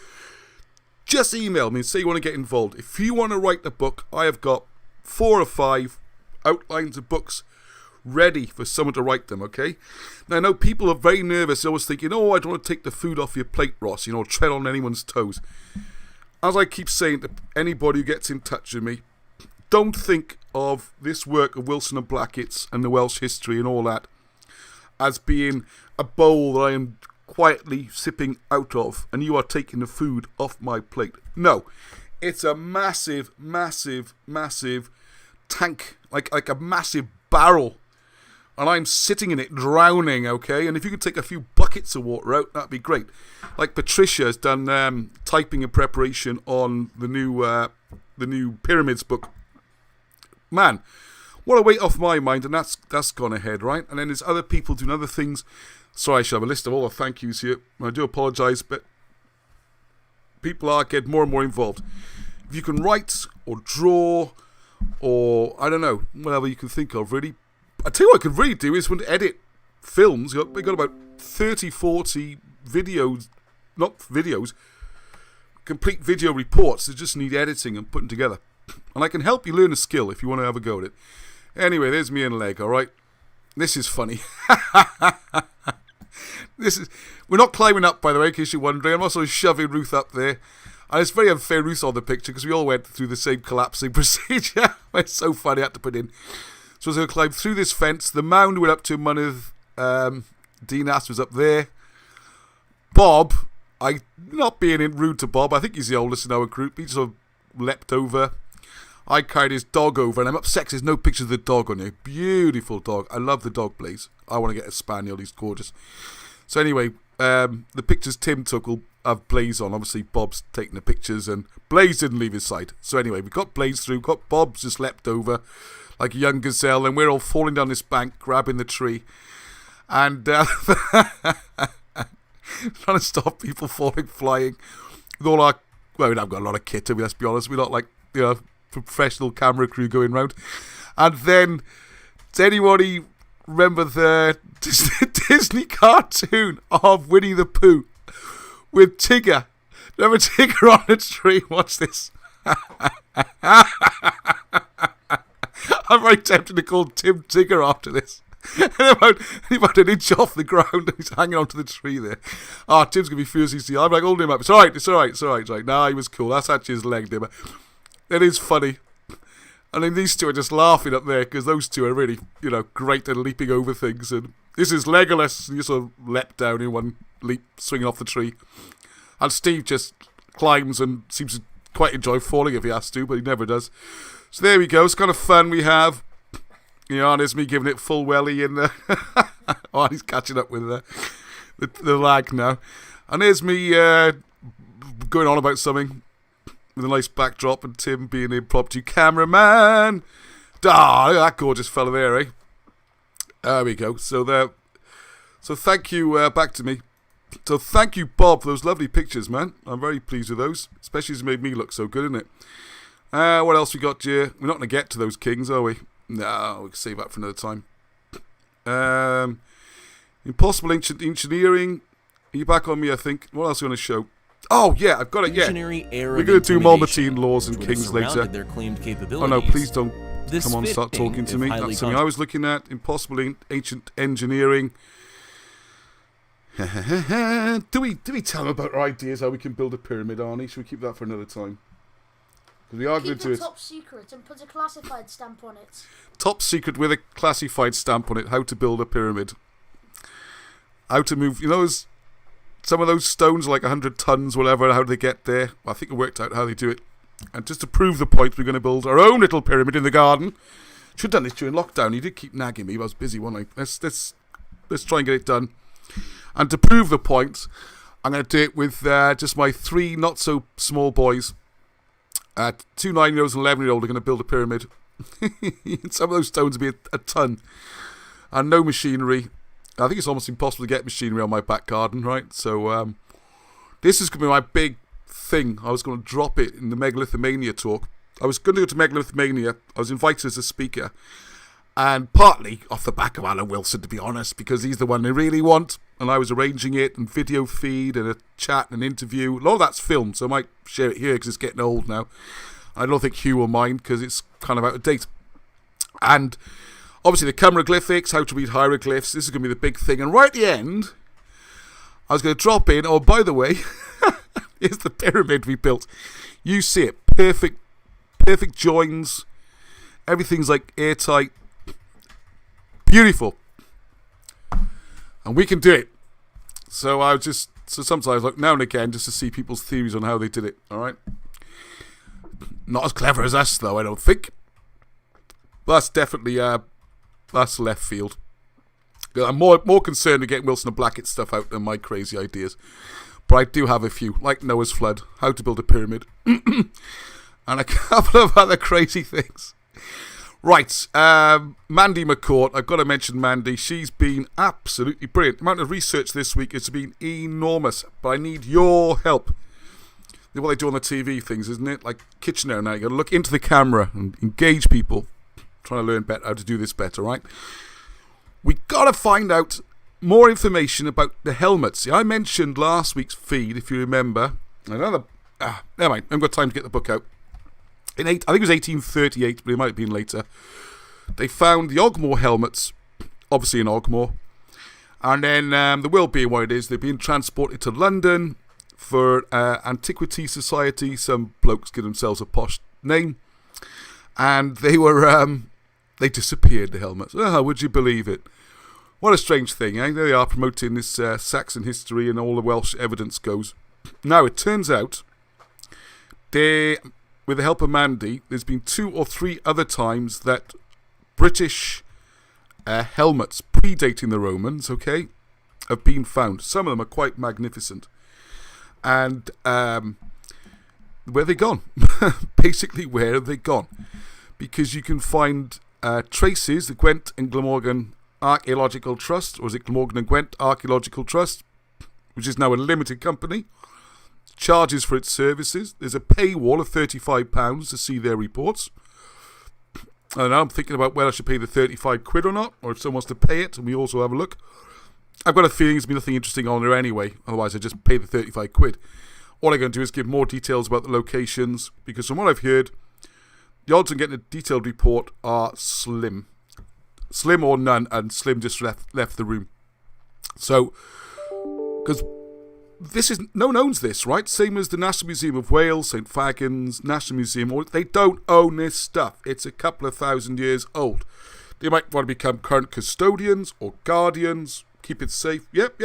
just email me and say you want to get involved. If you want to write the book, I have got 4 or 5 outlines of books ready for someone to write them, okay? Now, I know people are very nervous. They're always thinking, oh, I don't want to take the food off your plate, Ross, you know, tread on anyone's toes. As I keep saying to anybody who gets in touch with me, don't think of this work of Wilson and Blackett's and the Welsh history and all that as being a bowl that I am quietly sipping out of and you are taking the food off my plate. No, it's a massive, massive, massive tank, like a massive barrel. And I'm sitting in it drowning, okay? And if you could take a few buckets of water out, that'd be great. Like Patricia has done typing in preparation on the new Pyramids book. Man, what a weight off my mind, and that's gone ahead, right? And then there's other people doing other things. Sorry, I should have a list of all the thank yous here. I do apologise, but people are getting more and more involved. If you can write or draw or, I don't know, whatever you can think of, really. I tell you what I could really do is when to edit films. We've got about 30, 40 videos, not videos, complete video reports that just need editing and putting together. And I can help you learn a skill if you want to have a go at it. Anyway, there's me and Leg, alright? This is funny. We're not climbing up, by the way, in case you're wondering. I'm also shoving Ruth up there. And it's very unfair Ruth's on the picture because we all went through the same collapsing procedure. It's so funny I had to put in. So I was going to climb through this fence. The mound we're up to, Mynydd Dinas was up there. Bob, I not being rude to Bob, I think he's the oldest in our group. He sort of leapt over. I carried his dog over, and I'm upset because there's no picture of the dog on here. Beautiful dog. I love the dog, Blaze. I want to get a spaniel. He's gorgeous. So anyway, the pictures Tim took will have Blaze on. Obviously, Bob's taking the pictures, and Blaze didn't leave his side. So anyway, we got Blaze through, got Bob just leapt over like a young gazelle, and we're all falling down this bank, grabbing the tree. And trying to stop people flying. With all our, well, we haven't got a lot of kit, let's be honest. We're not like, professional camera crew going round. And then, does anybody remember the Disney cartoon of Winnie the Pooh with Tigger? Remember Tigger on a tree? Watch this. I'm very tempted to call Tim Tigger after this. about an inch off the ground and he's hanging onto the tree there. Tim's going to be fiercely see. I'm like, holding him up. It's alright. Nah, he was cool. That's actually his leg there. But it is funny. And then these two are just laughing up there because those two are really, great at leaping over things. And this is Legolas. He sort of leapt down in one leap, swinging off the tree. And Steve just climbs and seems to quite enjoy falling if he has to, but he never does. So there we go. It's kind of fun we have. And there's me giving it full welly in there. He's catching up with the lag now. And there's me going on about something with a nice backdrop and Tim being the impromptu cameraman. Look at that gorgeous fella there, eh? There we go. So thank you, back to me. So thank you, Bob, for those lovely pictures, man. I'm very pleased with those. Especially as it made me look so good, isn't it? What else we got here? We're not going to get to those kings, are we? No, we can save that for another time. Impossible Ancient Engineering. Are you back on me, I think? What else are we going to show? Oh, yeah, I've got it, yeah. We're going to do Malmatine laws and kings later. Oh, no, please don't come on and start talking to me. That's something I was looking at. Impossible Ancient Engineering. do we tell them about our ideas how we can build a pyramid, Arnie? Should we keep that for another time? We are going to do it top secret and put a classified stamp on it. Top secret with a classified stamp on it. How to build a pyramid. How to move. Some of those stones are like 100 tons, whatever. How do they get there? Well, I think I worked out how they do it. And just to prove the point, we're going to build our own little pyramid in the garden. Should have done this during lockdown. You did keep nagging me. I was busy, wasn't I? Let's try and get it done. And to prove the point, I'm going to do it with just my 3 not so small boys. 2 9-year-olds and 11-year-old are going to build a pyramid. Some of those stones will be a ton. And no machinery. I think it's almost impossible to get machinery on my back garden, right? So this is going to be my big thing. I was going to drop it in the Megalithomania talk. I was going to go to Megalithomania. I was invited as a speaker. And partly off the back of Alan Wilson, to be honest, because he's the one they really want. And I was arranging it, and video feed, and a chat, and an interview. A lot of that's filmed, so I might share it here because it's getting old now. I don't think Hugh will mind because it's kind of out of date. And obviously the cameroglyphics, how to read hieroglyphs, this is going to be the big thing. And right at the end, I was going to drop in, oh, by the way, here's the pyramid we built. You see it, perfect joins. Everything's like airtight. Beautiful. And we can do it. So sometimes, like now and again, just to see people's theories on how they did it. All right. Not as clever as us, though, I don't think. But that's definitely that's left field. I'm more concerned with getting Wilson and Blackett stuff out than my crazy ideas. But I do have a few, like Noah's Flood, how to build a pyramid, and a couple of other crazy things. Right, Mandy McCourt, I've got to mention Mandy. She's been absolutely brilliant. The amount of research this week has been enormous, but I need your help. What they do on the TV things, isn't it? Like Kitchener now, you got to look into the camera and engage people. Trying to learn better how to do this better, right? We got to find out more information about the helmets. See, I mentioned last week's feed, if you remember. Never mind, I haven't got time to get the book out. I think it was 1838, but it might have been later. They found the Ogmore helmets, obviously in Ogmore. And then the will be what it is. They're being transported to London for Antiquity Society. Some blokes give themselves a posh name. And they were, they disappeared, the helmets. Oh, would you believe it? What a strange thing, eh? There they are promoting this Saxon history and all the Welsh evidence goes. Now, it turns out, with the help of Mandy, there's been 2 or 3 other times that British helmets predating the Romans, okay, have been found. Some of them are quite magnificent. And where are they gone? Basically, where have they gone? Because you can find traces, the Gwent and Glamorgan Archaeological Trust, or is it Glamorgan and Gwent Archaeological Trust? which is now a limited company, charges for its services. There's a paywall of £35 to see their reports. And I'm thinking about whether I should pay the 35 quid or not, or if someone wants to pay it, and we also have a look. I've got a feeling there's nothing interesting on there anyway, otherwise I just pay the 35 quid. All I'm going to do is give more details about the locations, because from what I've heard, the odds on getting a detailed report are slim. Slim or none, and Slim just left the room. So, because this is, no one owns this, right? Same as the National Museum of Wales, St Fagans, National Museum, they don't own this stuff. It's a couple of thousand years old. They might want to become current custodians or guardians, keep it safe. Yep.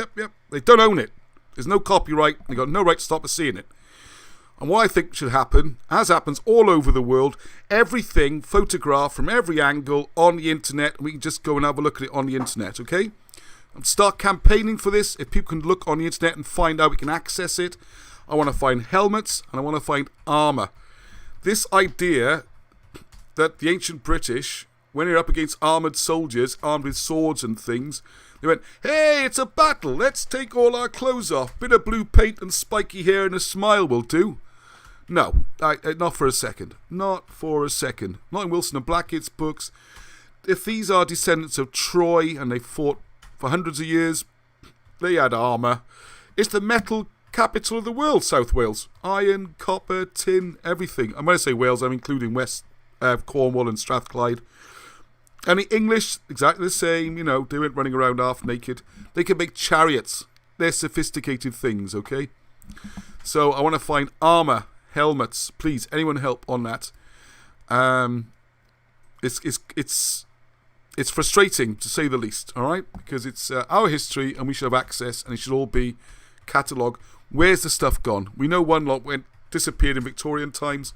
They don't own it. There's no copyright. They've got no right to stop us seeing it. And what I think should happen, as happens all over the world, everything photographed from every angle on the internet, and we can just go and have a look at it on the internet, okay? And start campaigning for this. If people can look on the internet and find out we can access it. I want to find helmets and I want to find armour. This idea that the ancient British, when they're up against armoured soldiers, armed with swords and things, they went, hey, it's a battle, let's take all our clothes off, bit of blue paint and spiky hair and a smile will do. No, not for a second. Not for a second. Not in Wilson and Blackett's books. If these are descendants of Troy and they fought for hundreds of years, they had armour. It's the metal capital of the world, South Wales. Iron, copper, tin, everything. And when I say Wales, I'm including West Cornwall and Strathclyde. And the English, exactly the same, they went running around half naked. They can make chariots. They're sophisticated things, okay? So I want to find armour, helmets. Please, anyone help on that? It's frustrating, to say the least, all right? Because it's our history, and we should have access, and it should all be catalogued. Where's the stuff gone? We know one lot disappeared in Victorian times.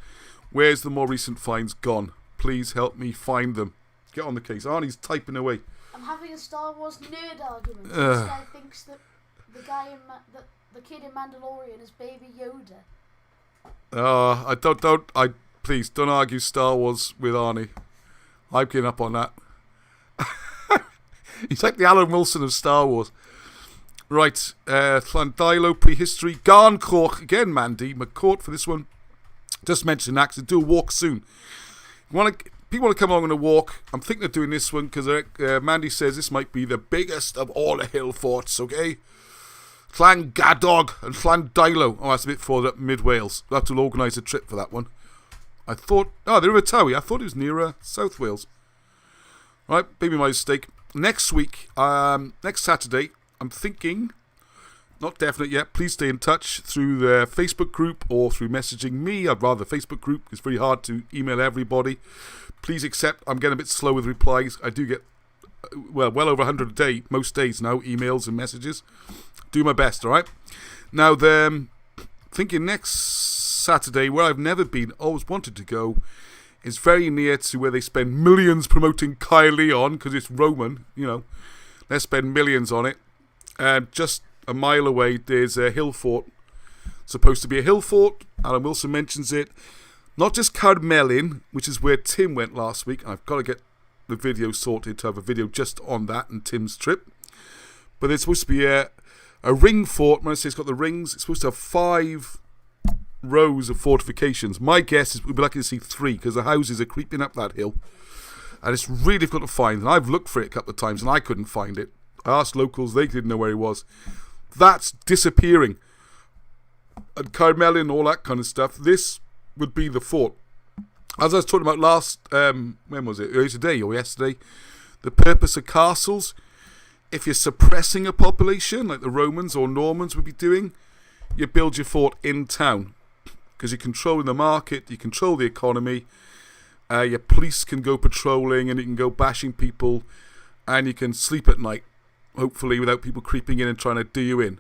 Where's the more recent finds gone? Please help me find them. Get on the case. Arnie's typing away. I'm having a Star Wars nerd argument. This guy thinks that the kid in Mandalorian is Baby Yoda. Please don't argue Star Wars with Arnie. I've given up on that. He's like the Alan Wilson of Star Wars. Right, Llandilo, prehistory, Garncoch, again Mandy, McCourt for this one. Just mentioning that, because do a walk soon. People want to come along on a walk. I'm thinking of doing this one, because Mandy says this might be the biggest of all the hill forts, okay? Llangadog and Llandilo. Oh, that's a bit further up mid-Wales. We'll have to organise a trip for that one. I thought, the River Towie. I thought it was nearer South Wales. Right, maybe my mistake. Next week, next Saturday, I'm thinking, not definite yet, please stay in touch through the Facebook group or through messaging me. I'd rather the Facebook group. It's very hard to email everybody. Please accept, I'm getting a bit slow with replies. I do get, well over 100 a day, most days now, emails and messages. Do my best, all right? Now, thinking next Saturday, where I've never been, always wanted to go, is very near to where they spend millions promoting Caerleon, because it's Roman, Let's spend millions on it. And just a mile away, there's a hill fort. Supposed to be a hill fort. Alan Wilson mentions it. Not just Carmelin, which is where Tim went last week. I've got to get the video sorted to have a video just on that and Tim's trip. But there's supposed to be a ring fort. When I say it's got the rings, it's supposed to have 5 rows of fortifications. My guess is we'll be lucky to see 3, because the houses are creeping up that hill. And it's really difficult to find. And I've looked for it a couple of times and I couldn't find it. I asked locals, they didn't know where he was. That's disappearing. And Carmelin, all that kind of stuff. This would be the fort. As I was talking about last, when was it? Earlier today or yesterday. The purpose of castles. If you're suppressing a population, like the Romans or Normans would be doing, you build your fort in town. Because you're controlling the market, you control the economy. Your police can go patrolling and you can go bashing people. And you can sleep at night, hopefully without people creeping in and trying to do you in.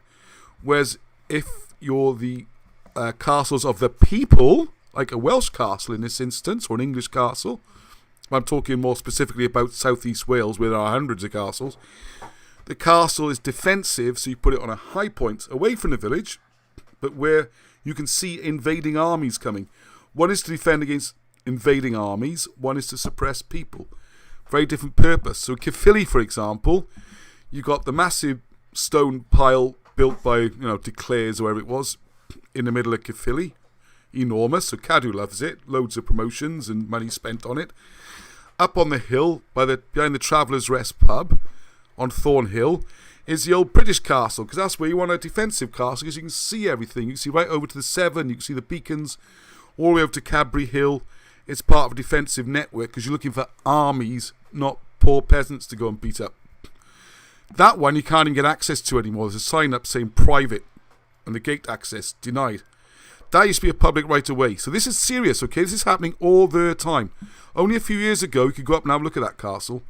Whereas if you're the castles of the people, like a Welsh castle in this instance, or an English castle, I'm talking more specifically about southeast Wales where there are hundreds of castles. The castle is defensive, so you put it on a high point away from the village, but where you can see invading armies coming. One is to defend against invading armies, one is to suppress people. Very different purpose. So Caerphilly, for example, you got the massive stone pile built by, Declares or wherever it was, in the middle of Caerphilly. Enormous, so CADW loves it. Loads of promotions and money spent on it. Up on the hill, behind the Travellers' Rest pub, on Thornhill, is the old British castle, because that's where you want a defensive castle, because you can see everything. You can see right over to the Severn, you can see the beacons, all the way over to Cadbury Hill. It's part of a defensive network, because you're looking for armies, not poor peasants to go and beat up. That one you can't even get access to anymore. There's a sign up saying private, and the gate access denied. That used to be a public right of way. So this is serious, okay? This is happening all the time. Only a few years ago, you could go up and have a look at that castle.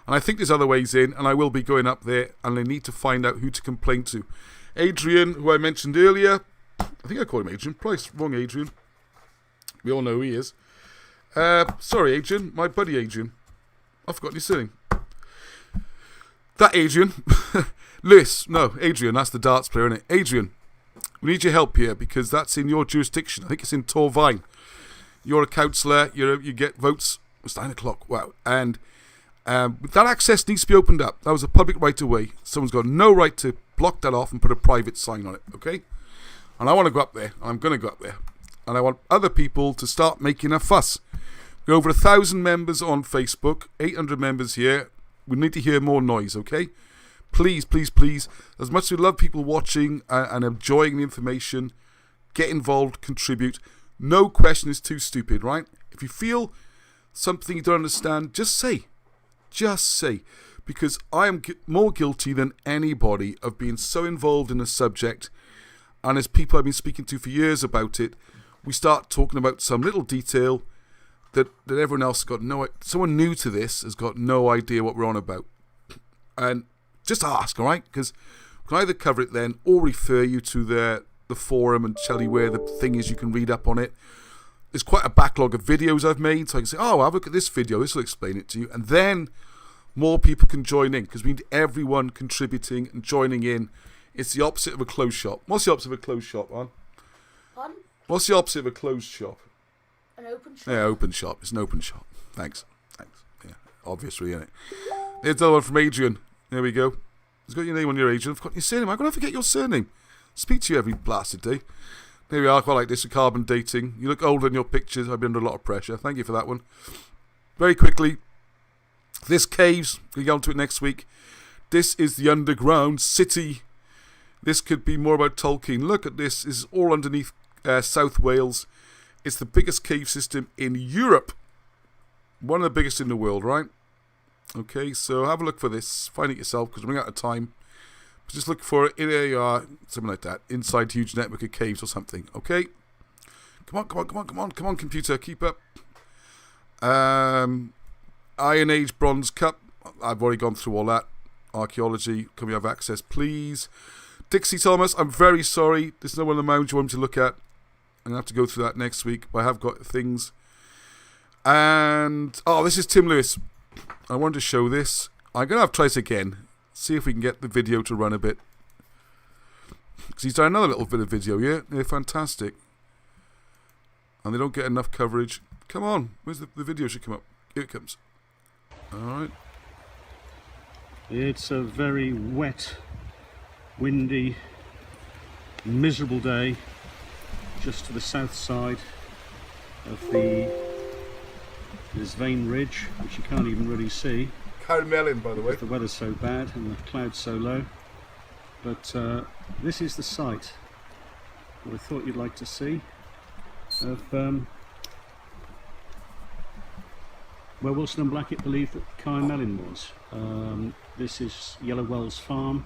And I think there's other ways in, and I will be going up there, and I need to find out who to complain to. Adrian, who I mentioned earlier, I think I called him Adrian, probably wrong Adrian. We all know who he is. Sorry, Adrian, my buddy Adrian. I've forgotten his surname. That Adrian. Lewis, no, Adrian, that's the darts player, isn't it? Adrian, we need your help here, because that's in your jurisdiction. I think it's in Torvine. You're a councillor, you get votes. It's 9 o'clock, wow. And that access needs to be opened up. That was a public right of way. Someone's got no right to block that off and put a private sign on it, okay? And I want to go up there. I'm going to go up there. And I want other people to start making a fuss. We're over 1,000 members on Facebook, 800 members here. We need to hear more noise, okay? Please, please, please, as much as we love people watching and enjoying the information, get involved, contribute. No question is too stupid, right? If you feel something you don't understand, just say. Just say. Because I am more guilty than anybody of being so involved in a subject, and as people I've been speaking to for years about it, we start talking about some little detail that everyone else got someone new to this has got no idea what we're on about. And just ask, all right? Because we can either cover it then or refer you to the forum and tell you where the thing is you can read up on it. There's quite a backlog of videos I've made, so I can say, have a look at this video, this will explain it to you. And then more people can join in, because we need everyone contributing and joining in. It's the opposite of a closed shop. What's the opposite of a closed shop, man? Pardon? What's the opposite of a closed shop? An open shop. Yeah, open shop. It's an open shop. Thanks. Yeah, obviously, isn't it? There's another one from Adrian. There we go. It's got your name on your Adrian. I've forgotten your surname. I'm going to forget your surname. Speak to you every blasted day. There we are. I quite like this. Carbon dating. You look older in your pictures. I've been under a lot of pressure. Thank you for that one. Very quickly. This caves. We'll get onto it next week. This is the underground city. This could be more about Tolkien. Look at this. This is all underneath South Wales. It's the biggest cave system in Europe. One of the biggest in the world, right? Okay, so have a look for this. Find it yourself, because we're running out of time. Just look for it. There you are. Something like that. Inside huge network of caves or something. Okay? Come on, computer. Keep up. Iron Age Bronze Cup. I've already gone through all that. Archaeology. Can we have access, please? Dixie Thomas, I'm very sorry. There's no one on the mound you want me to look at. I'm going to have to go through that next week, but I have got things. And, this is Tim Lewis. I wanted to show this. I'm going to have to try this again. See if we can get the video to run a bit. Because he's done another little bit of video, yeah? They're fantastic. And they don't get enough coverage. Come on. Where's the video should come up? Here it comes. Alright. It's a very wet, windy, miserable day. Just to the south side of the Lisvane Ridge, which you can't even really see. Carmelin, by the way. The weather's so bad and the clouds so low. But this is the site that I thought you'd like to see of where Wilson and Blackett believed that Carmelin was. This is Yellow Wells Farm.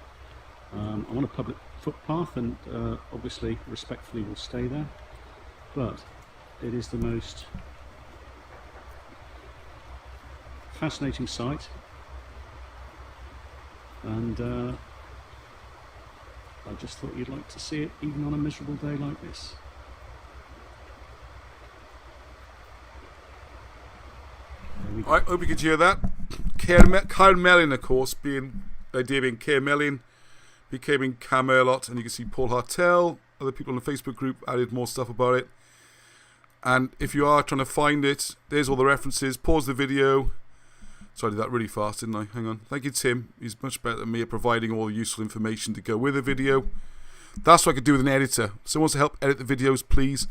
I'm on a public footpath, and obviously respectfully will stay there, but it is the most fascinating site, and I just thought you'd like to see it even on a miserable day like this. I hope you could hear that. Carmelin, of course, being Carmelin, becoming Camelot, and you can see Paul Hartel. Other people in the Facebook group added more stuff about it. And if you are trying to find it, there's all the references. Pause the video, So I did that really fast, didn't I? Hang on. Thank you, Tim. He's much better than me at providing all the useful information to go with a video. That's what I could do with an editor. Someone wants to help edit the videos, please,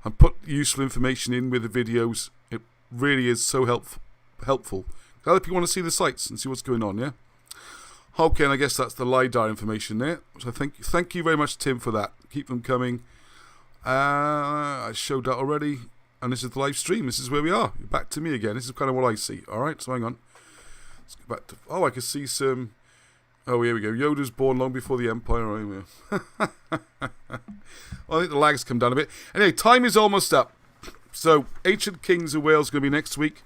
and put useful information in with the videos. It really is so helpful. Other people want to see the sites and see what's going on, yeah? Okay, and I guess that's the LiDAR information there. So thank you very much, Tim, for that. Keep them coming. I showed that already. And this is the live stream. This is where we are. Back to me again. This is kind of what I see. Alright, so hang on. Let's go back to... Oh, I can see some... Oh, here we go. Yoda's born long before the Empire. Well, I think the lag's come down a bit. Anyway, time is almost up. So, Ancient Kings of Wales is going to be next week.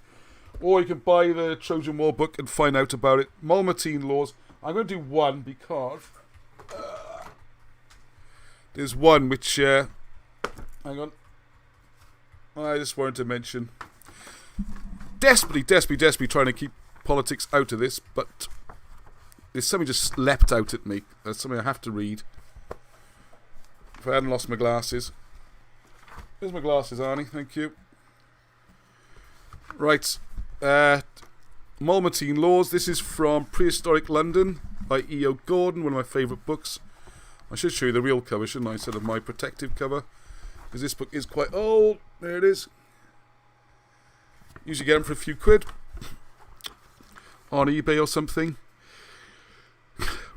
Or you can buy the Trojan War book and find out about it. Malmatine laws. I'm going to do one because... there's one which... hang on. I just wanted to mention, desperately trying to keep politics out of this, but there's something just leapt out at me. There's something I have to read. If I hadn't lost my glasses. Here's my glasses, Arnie, thank you. Right, Malmatine Laws. This is from Prehistoric London by E.O. Gordon, one of my favourite books. I should show you the real cover, shouldn't I, instead of my protective cover. Because this book is quite old. There it is. Usually get them for a few quid on eBay or something.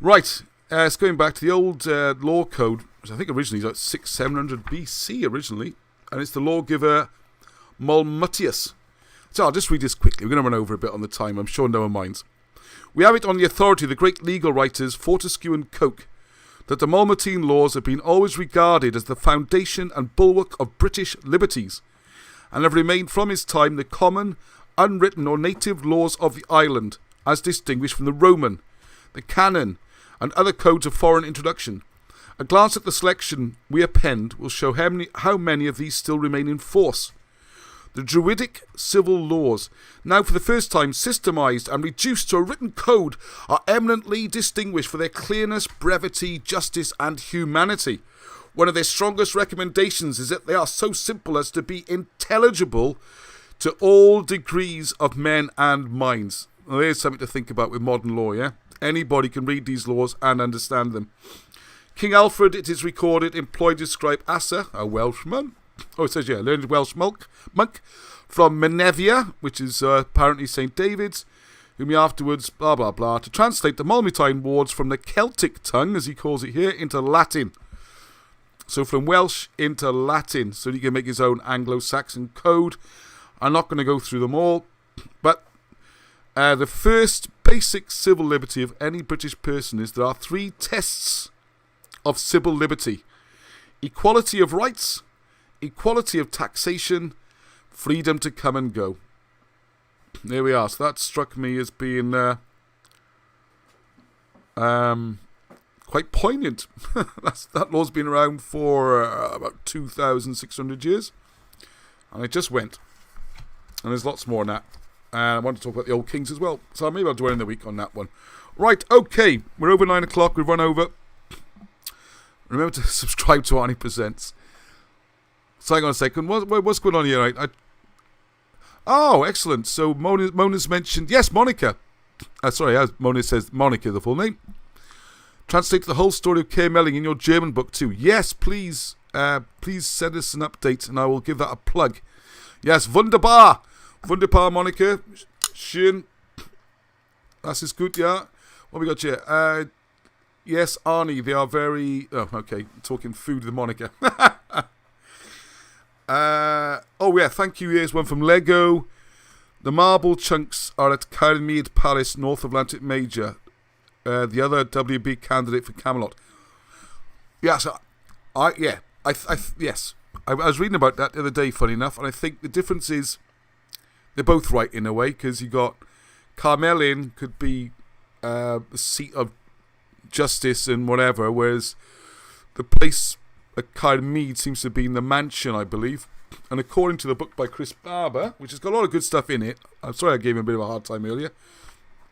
Right, it's going back to the old law code, which I think originally is like 600-700 BC originally, and it's the lawgiver Malmutius. So I'll just read this quickly. We're going to run over a bit on the time. I'm sure no one minds. We have it on the authority of the great legal writers Fortescue and Coke, that the Malmatine laws have been always regarded as the foundation and bulwark of British liberties, and have remained from his time the common, unwritten or native laws of the island, as distinguished from the Roman, the canon, and other codes of foreign introduction. A glance at the selection we append will show how many of these still remain in force. The Druidic civil laws, now for the first time systemised and reduced to a written code, are eminently distinguished for their clearness, brevity, justice and humanity. One of their strongest recommendations is that they are so simple as to be intelligible to all degrees of men and minds. Well, there's something to think about with modern law, yeah? Anybody can read these laws and understand them. King Alfred, it is recorded, employed to describe Asa, a Welshman. Oh, it says, yeah, learned Welsh monk from Menevia, which is apparently St. David's, whom he afterwards, blah, blah, blah, to translate the Malmatine wards from the Celtic tongue, as he calls it here, into Latin. So from Welsh into Latin, so he can make his own Anglo-Saxon code. I'm not going to go through them all, but the first basic civil liberty of any British person is there are 3 tests of civil liberty: equality of rights, equality of taxation, freedom to come and go. There we are. So that struck me as being quite poignant. That law's been around for about 2,600 years. And it just went. And there's lots more on that. And I want to talk about the old kings as well. So maybe I'll do it in the week on that one. Right, okay. We're over 9 o'clock. We've run over. Remember to subscribe to Arnie Presents. So hang on a second. What's going on here? Oh, excellent. So Mona's mentioned... Yes, Monica. Sorry, as Mona says, Monica, the full name. Translate the whole story of Kay Melling in your German book too. Yes, please. Please send us an update and I will give that a plug. Yes, wunderbar. Wunderbar, Monica. Schön. Das ist gut, yeah. What have we got here? Yes, Arnie, they are very... Oh, okay. Talking food with Monica. Oh yeah, thank you. Here's one from Lego. The marble chunks are at Caermead Palace, North Atlantic Major. The other WB candidate for Camelot. Yes, yes. I was reading about that the other day, funny enough, and I think the difference is they're both right in a way, because you got Carmelin could be the seat of justice and whatever, whereas the place at Caermead seems to be in the mansion, I believe. And according to the book by Chris Barber, which has got a lot of good stuff in it, I'm sorry I gave him a bit of a hard time earlier,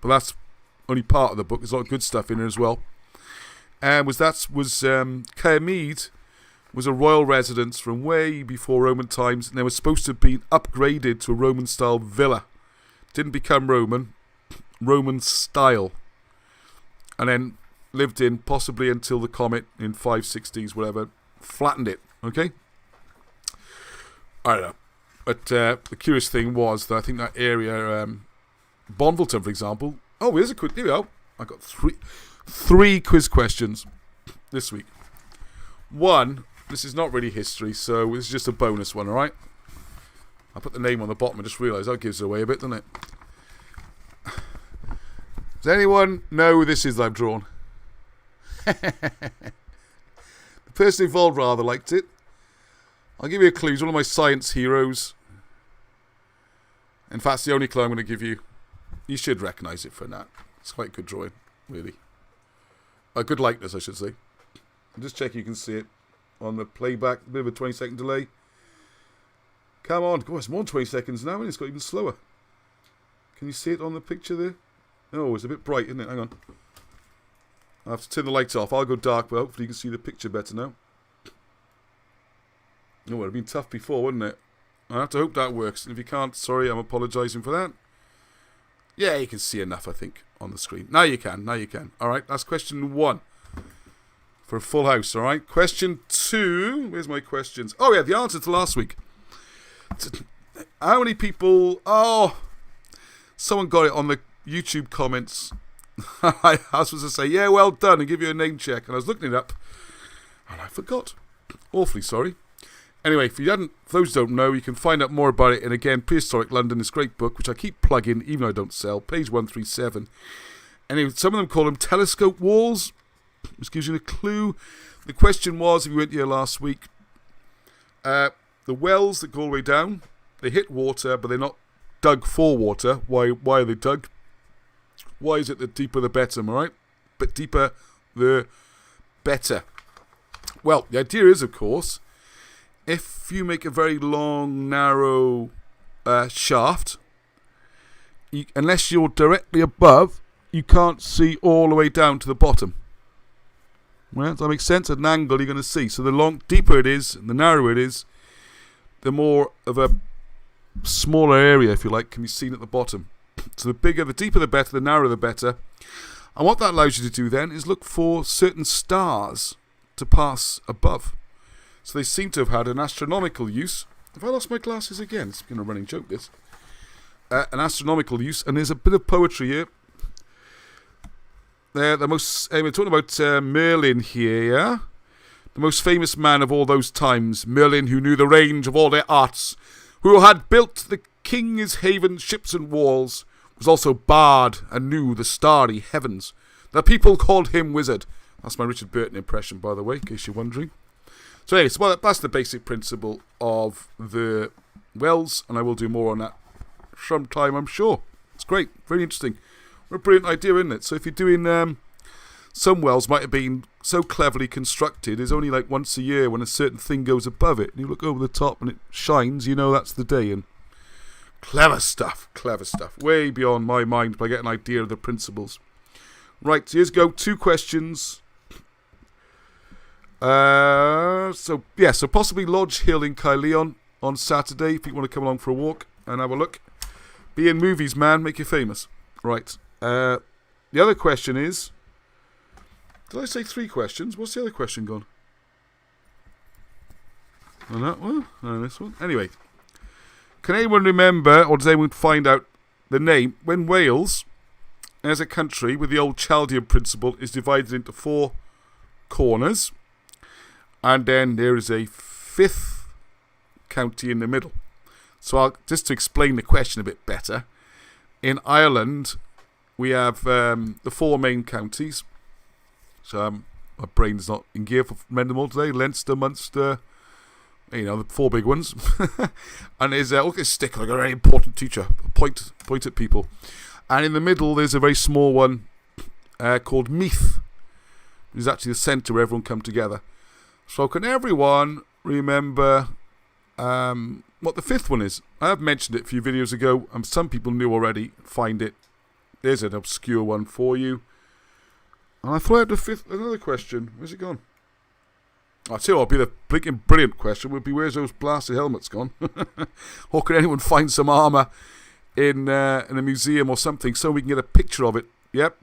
but that's only part of the book. There's a lot of good stuff in it as well. And Caermead was a royal residence from way before Roman times, and they were supposed to be upgraded to a Roman-style villa. Didn't become Roman, Roman style, and then lived in possibly until the comet in 560s, whatever, flattened it. Okay, I don't know, but the curious thing was that I think that area, Bonvilton, for example. Oh, here's a quick. Here we go. I got three quiz questions this week. One, this is not really history, so this is just a bonus one. All right. I put the name on the bottom and just realised that gives it away a bit, doesn't it? Does anyone know who this is that I've drawn? The person involved rather liked it. I'll give you a clue. He's one of my science heroes. In fact, it's the only clue I'm going to give you. You should recognise it for that. It's quite a good drawing, really. A good likeness, I should say. Just check you can see it on the playback. A bit of a 20-second delay. Come on. God, it's more than 20 seconds now, and it's got even slower. Can you see it on the picture there? Oh, it's a bit bright, isn't it? Hang on. I have to turn the lights off. I'll go dark, but hopefully you can see the picture better now. Oh, it would have been tough before, wouldn't it? I have to hope that works. And if you can't, sorry, I'm apologising for that. Yeah, you can see enough, I think, on the screen. Now you can. Now you can. All right, that's question 1 for a full house, all right? Question 2. Where's my questions? Oh, yeah, the answer to last week. How many people... Oh, someone got it on the YouTube comments. I was supposed to say, yeah, well done, and give you a name check. And I was looking it up, and I forgot. Awfully sorry. Anyway, for those who don't know, you can find out more about it in, again, Prehistoric London, this great book, which I keep plugging, even though I don't sell, page 137. Anyway, some of them call them telescope walls, which gives you a clue. The question was, if you went here last week, the wells that go all the way down, they hit water, but they're not dug for water. Why are they dug? Why is it the deeper the better, am I right? But deeper the better. Well, the idea is, of course, if you make a very long, narrow shaft, unless you're directly above, you can't see all the way down to the bottom. Well, does that make sense? At an angle, you're going to see. So the deeper it is, and the narrower it is, the more of a smaller area, if you like, can be seen at the bottom. So the deeper the better, the narrower the better. And what that allows you to do then is look for certain stars to pass above. So they seem to have had an astronomical use. Have I lost my glasses again? It's been a running joke, this. An astronomical use, and there's a bit of poetry here. We're talking about Merlin here, yeah? The most famous man of all those times, Merlin, who knew the range of all their arts, who had built the king's haven, ships and walls, was also bard and knew the starry heavens. The people called him wizard. That's my Richard Burton impression, by the way, in case you're wondering. So anyway, that's the basic principle of the wells, and I will do more on that sometime, I'm sure. It's great, very interesting. What a brilliant idea, isn't it? So if you're doing... some wells might have been so cleverly constructed, there's only like once a year when a certain thing goes above it, and you look over the top and it shines, you know that's the day. And clever stuff. Way beyond my mind, but I get an idea of the principles. Right, so here's go. 2 questions. So possibly Lodge Hill in Caerleon on Saturday, if you want to come along for a walk and have a look. Be in movies, man, make you famous. Right. The other question is... Did I say 3 questions? What's the other question gone? On that one? And this one? Anyway. Can anyone remember, or does anyone find out the name, when Wales, as a country with the old Chaldean principle, is divided into 4 corners, and then there is a 5th county in the middle. So just to explain the question a bit better, in Ireland, we have the 4 main counties. So my brain's not in gear for remembering them all today. Leinster, Munster, the 4 big ones. And there's look at this stick, like a very important teacher. Point at people. And in the middle, there's a very small one called Meath. It's actually the centre where everyone come together. So can everyone remember what the 5th one is? I have mentioned it a few videos ago, and some people knew already. Find it. There's an obscure one for you. And I thought I had the 5th, another question. Where's it gone? I'll tell you what, it'll be the blinking brilliant question would be, where's those blasted helmets gone? Or can anyone find some armour in a museum or something so we can get a picture of it. Yep.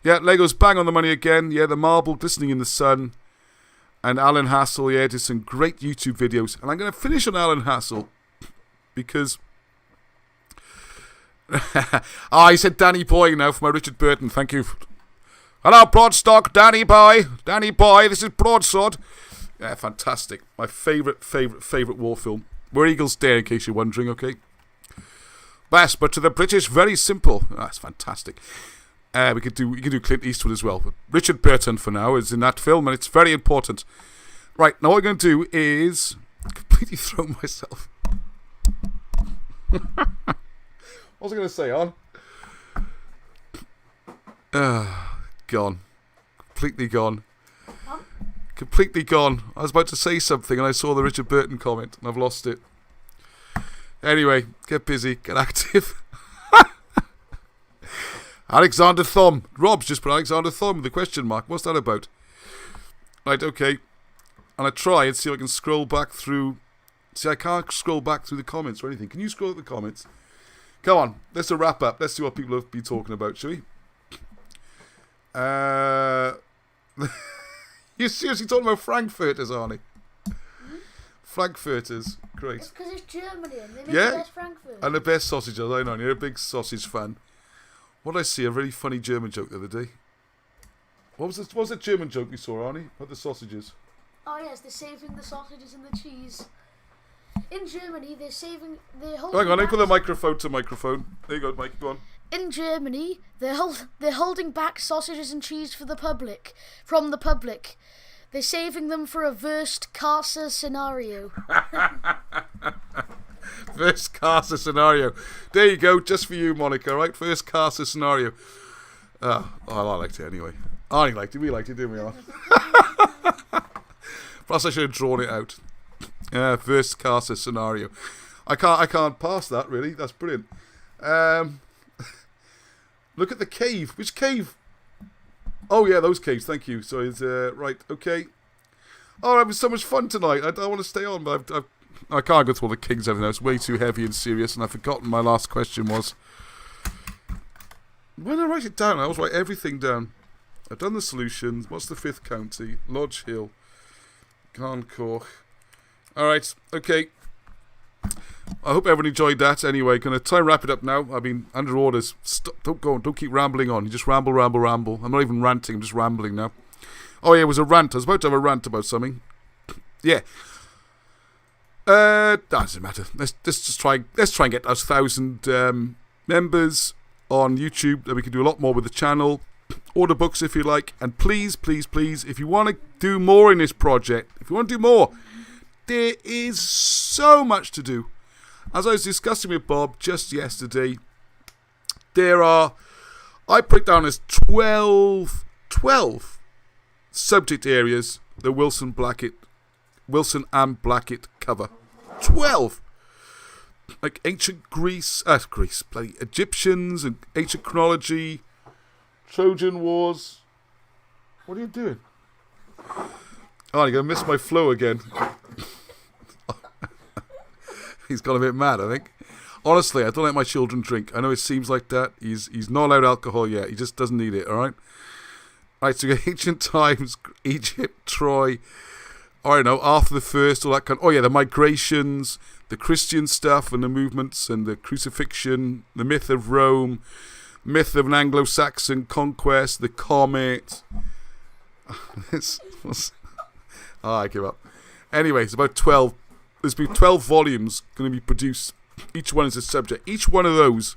Yeah, Lego's bang on the money again. Yeah, the marble glistening in the sun. And Alan Hassel, yeah, did some great YouTube videos. And I'm going to finish on Alan Hassel because... he said Danny Boy now for my Richard Burton. Thank you. Hello, Broadstock, Danny Boy. Danny Boy, this is Broadsword. Yeah, fantastic. My favourite war film. Where Eagles Dare, in case you're wondering, okay? Best, but to the British, very simple. That's fantastic. We could do Clint Eastwood as well. But Richard Burton, for now, is in that film, and it's very important. Right, now what we're going to do is completely throw myself. What was I going to say, Hon? Gone. Completely gone. Completely gone. I was about to say something and I saw the Richard Burton comment and I've lost it. Anyway, get busy, get active. Alexander Thom. Rob's just put Alexander Thom with a question mark. What's that about? Right, okay. And I try and see if I can scroll back through. See, I can't scroll back through the comments or anything. Can you scroll at the comments? Come on, let's do a wrap up. Let's see what people have been talking about, shall we? You're seriously talking about Frankfurters, aren't you? Frankfurters, great. It's because it's Germany and they make Yeah? the best Frankfurt. And the best sausages, I know. You're a big sausage fan. What did I see? A really funny German joke the other day. What was the German joke we saw, Arnie? About the sausages. Oh yes, they're saving the sausages and the cheese. In Germany, they're holding Hang on, let me back, put the microphone to microphone. There you go, Mike, go on. In Germany, they're holding back sausages and cheese from the public. They're saving them for a worst Casa scenario. First Casa scenario. There you go, just for you, Monica, right? First Casa scenario. I liked it anyway. Arnie liked it, we liked it, didn't we, Arnie? Plus I should have drawn it out. First Casa scenario. I can't pass that, really. That's brilliant. Look at the cave. Which cave? Oh, yeah, those caves. Thank you. So it's right. Okay. Oh, it was so much fun tonight. I don't want to stay on, but I can't go through all the kings everything. It's way too heavy and serious, and I've forgotten my last question was. When I write it down, I always write everything down. I've done the solutions. What's the fifth county? Lodge Hill. Carncorch. All right. Okay. I hope everyone enjoyed that. Anyway, going to try and wrap it up now. I've been under orders. Stop, don't go on. Don't keep rambling on. You just ramble. I'm not even ranting. I'm just rambling now. Oh yeah, it was a rant. I was about to have a rant about something. Yeah. That doesn't matter. Let's just try. Let's try and get us 1,000 members on YouTube. Then we can do a lot more with the channel. Order books if you like, and please, if you want to do more in this project, if you want to do more, there is so much to do. As I was discussing with Bob just yesterday, I put it down as 12 subject areas that Wilson and Blackett cover. 12! Like ancient Greece, bloody Egyptians and ancient chronology, Trojan Wars. What are you doing? Oh, you're going to miss my flow again. He's got a bit mad, I think. Honestly, I don't let my children drink. I know it seems like that. He's not allowed alcohol yet. He just doesn't need it, alright? Alright, so ancient times, Egypt, Troy, I don't know, after the first, all that kind of... Oh yeah, the migrations, the Christian stuff and the movements and the crucifixion, the myth of Rome, myth of an Anglo-Saxon conquest, the comet. I give up. Anyway, it's about 12. There's been 12 volumes going to be produced. Each one is a subject. Each one of those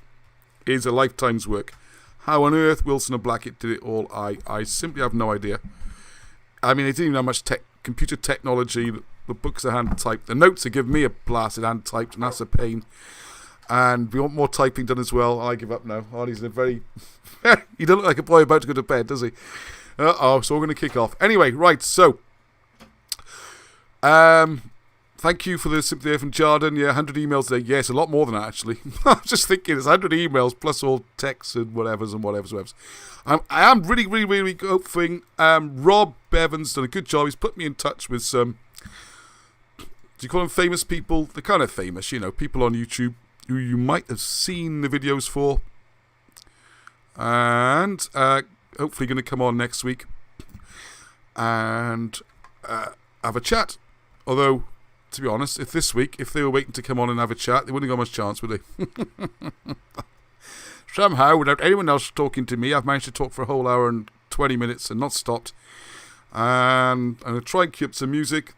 is a lifetime's work. How on earth Wilson and Blackett did it all, I simply have no idea. I mean, they didn't even have much computer technology. The books are hand-typed. The notes are giving me a blasted hand-typed, and that's a pain. And we want more typing done as well. I give up now. Arnie's in a very... he doesn't look like a boy about to go to bed, does he? So we're going to kick off. Anyway, right, so... Thank you for the sympathy from Jarden. Yeah, 100 emails today. Yes, a lot more than that, actually. I was just thinking, it's 100 emails plus all texts and whatevers. I am really hoping. Rob Bevan's done a good job. He's put me in touch with some... Do you call them famous people? They're kind of famous, people on YouTube who you might have seen the videos for. And hopefully going to come on next week and have a chat. Although, to be honest, if they were waiting to come on and have a chat, they wouldn't have got much chance, would they? Somehow, without anyone else talking to me, I've managed to talk for a whole hour and 20 minutes and not stopped. And I'm going to try and keep some music.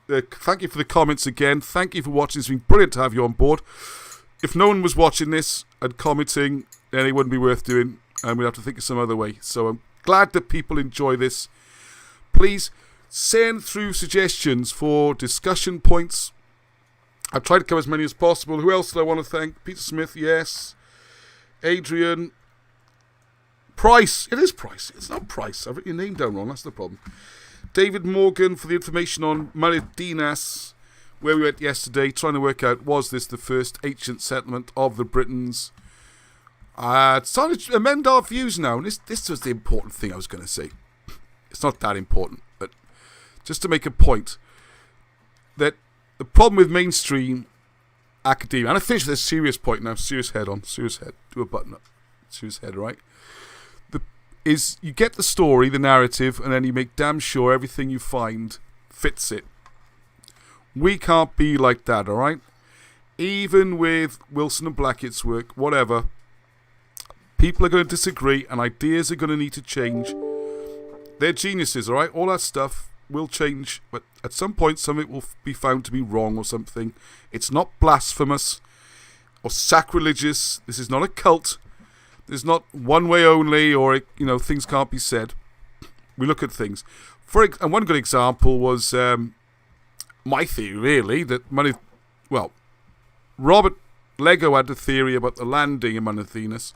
Thank you for the comments again. Thank you for watching. It's been brilliant to have you on board. If no one was watching this and commenting, then it wouldn't be worth doing, and we'd have to think of some other way. So I'm glad that people enjoy this. Please send through suggestions for discussion points. I've tried to cover as many as possible. Who else do I want to thank? Peter Smith, yes. Adrian. Price. It is Price. It's not Price. I've written your name down wrong. That's the problem. David Morgan for the information on Dinas, where we went yesterday, trying to work out, was this the first ancient settlement of the Britons? It's time to amend our views now. And this was the important thing I was going to say. It's not that important, but just to make a point that the problem with mainstream academia, and I finish with a serious point now, serious head on, serious head, do a button up, serious head, right? Is you get the story, the narrative, and then you make damn sure everything you find fits it. We can't be like that, alright? Even with Wilson and Blackett's work, whatever, people are going to disagree and ideas are going to need to change. They're geniuses, alright? All that stuff will change, but at some point some of it will be found to be wrong or something. It's not blasphemous or sacrilegious. This is not a cult. There's not one way only, or things can't be said. We look at things. And one good example was my theory, really, that Robert Lego had a theory about the landing in Venus,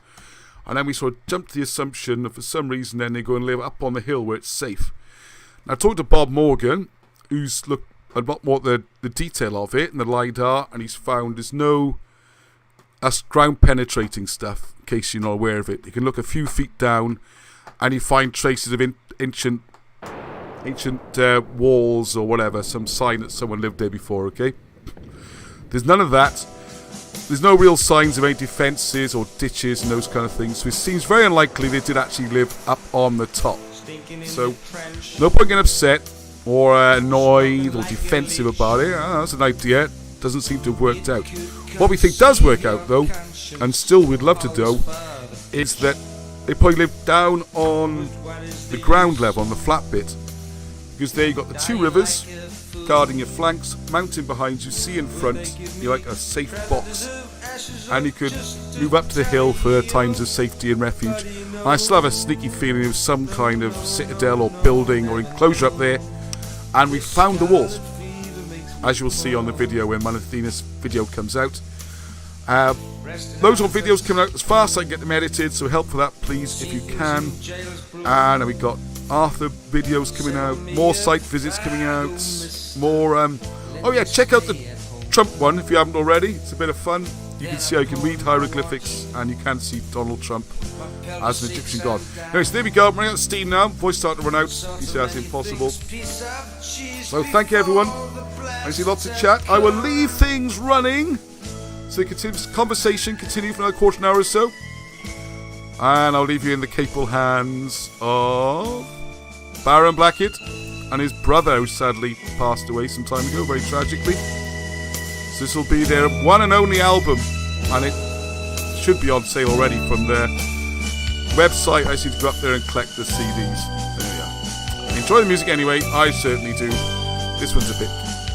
and then we sort of jumped to the assumption that for some reason then they go and live up on the hill where it's safe. Now I talked to Bob Morgan, who's looked a lot more at the detail of it and the LiDAR, and he's found there's no ground penetrating stuff. In case you're not aware of it, you can look a few feet down and you find traces of ancient walls or whatever, some sign that someone lived there before. Okay, there's none of that. There's no real signs of any defences or ditches and those kind of things, so it seems very unlikely they did actually live up on the top. So no point getting upset or annoyed or defensive about it. That's an idea. Doesn't seem to have worked out. What we think does work out, though, and still we'd love to do, is that they probably live down on the ground level, on the flat bit, because there you've got the two rivers guarding your flanks, mountain behind you, sea in front. You're like a safe box, and you could move up to the hill for times of safety and refuge. And I still have a sneaky feeling of some kind of citadel or building or enclosure up there, and we found the walls, as you'll see on the video when Manathinas video comes out. Loads more videos coming out as fast as I can get them edited, so help for that please if you can. And we've got Arthur videos coming out, more site visits coming out, more check out the Trump one if you haven't already. It's a bit of fun. You can see how you can read hieroglyphics, and you can see Donald Trump as an Egyptian god. Anyway, so there we go. I'm running out of steam now. Voice starting to run out. You see that's impossible. So thank you everyone. I see lots of chat. I will leave things running so the conversation continue for another quarter of an hour or so. And I'll leave you in the capable hands of Baron Blackett and his brother, who sadly passed away some time ago, very tragically. So this will be their one and only album, and it should be on sale already from their website. I just need to go up there and collect the CDs. There we are. Enjoy the music anyway, I certainly do. This one's a bit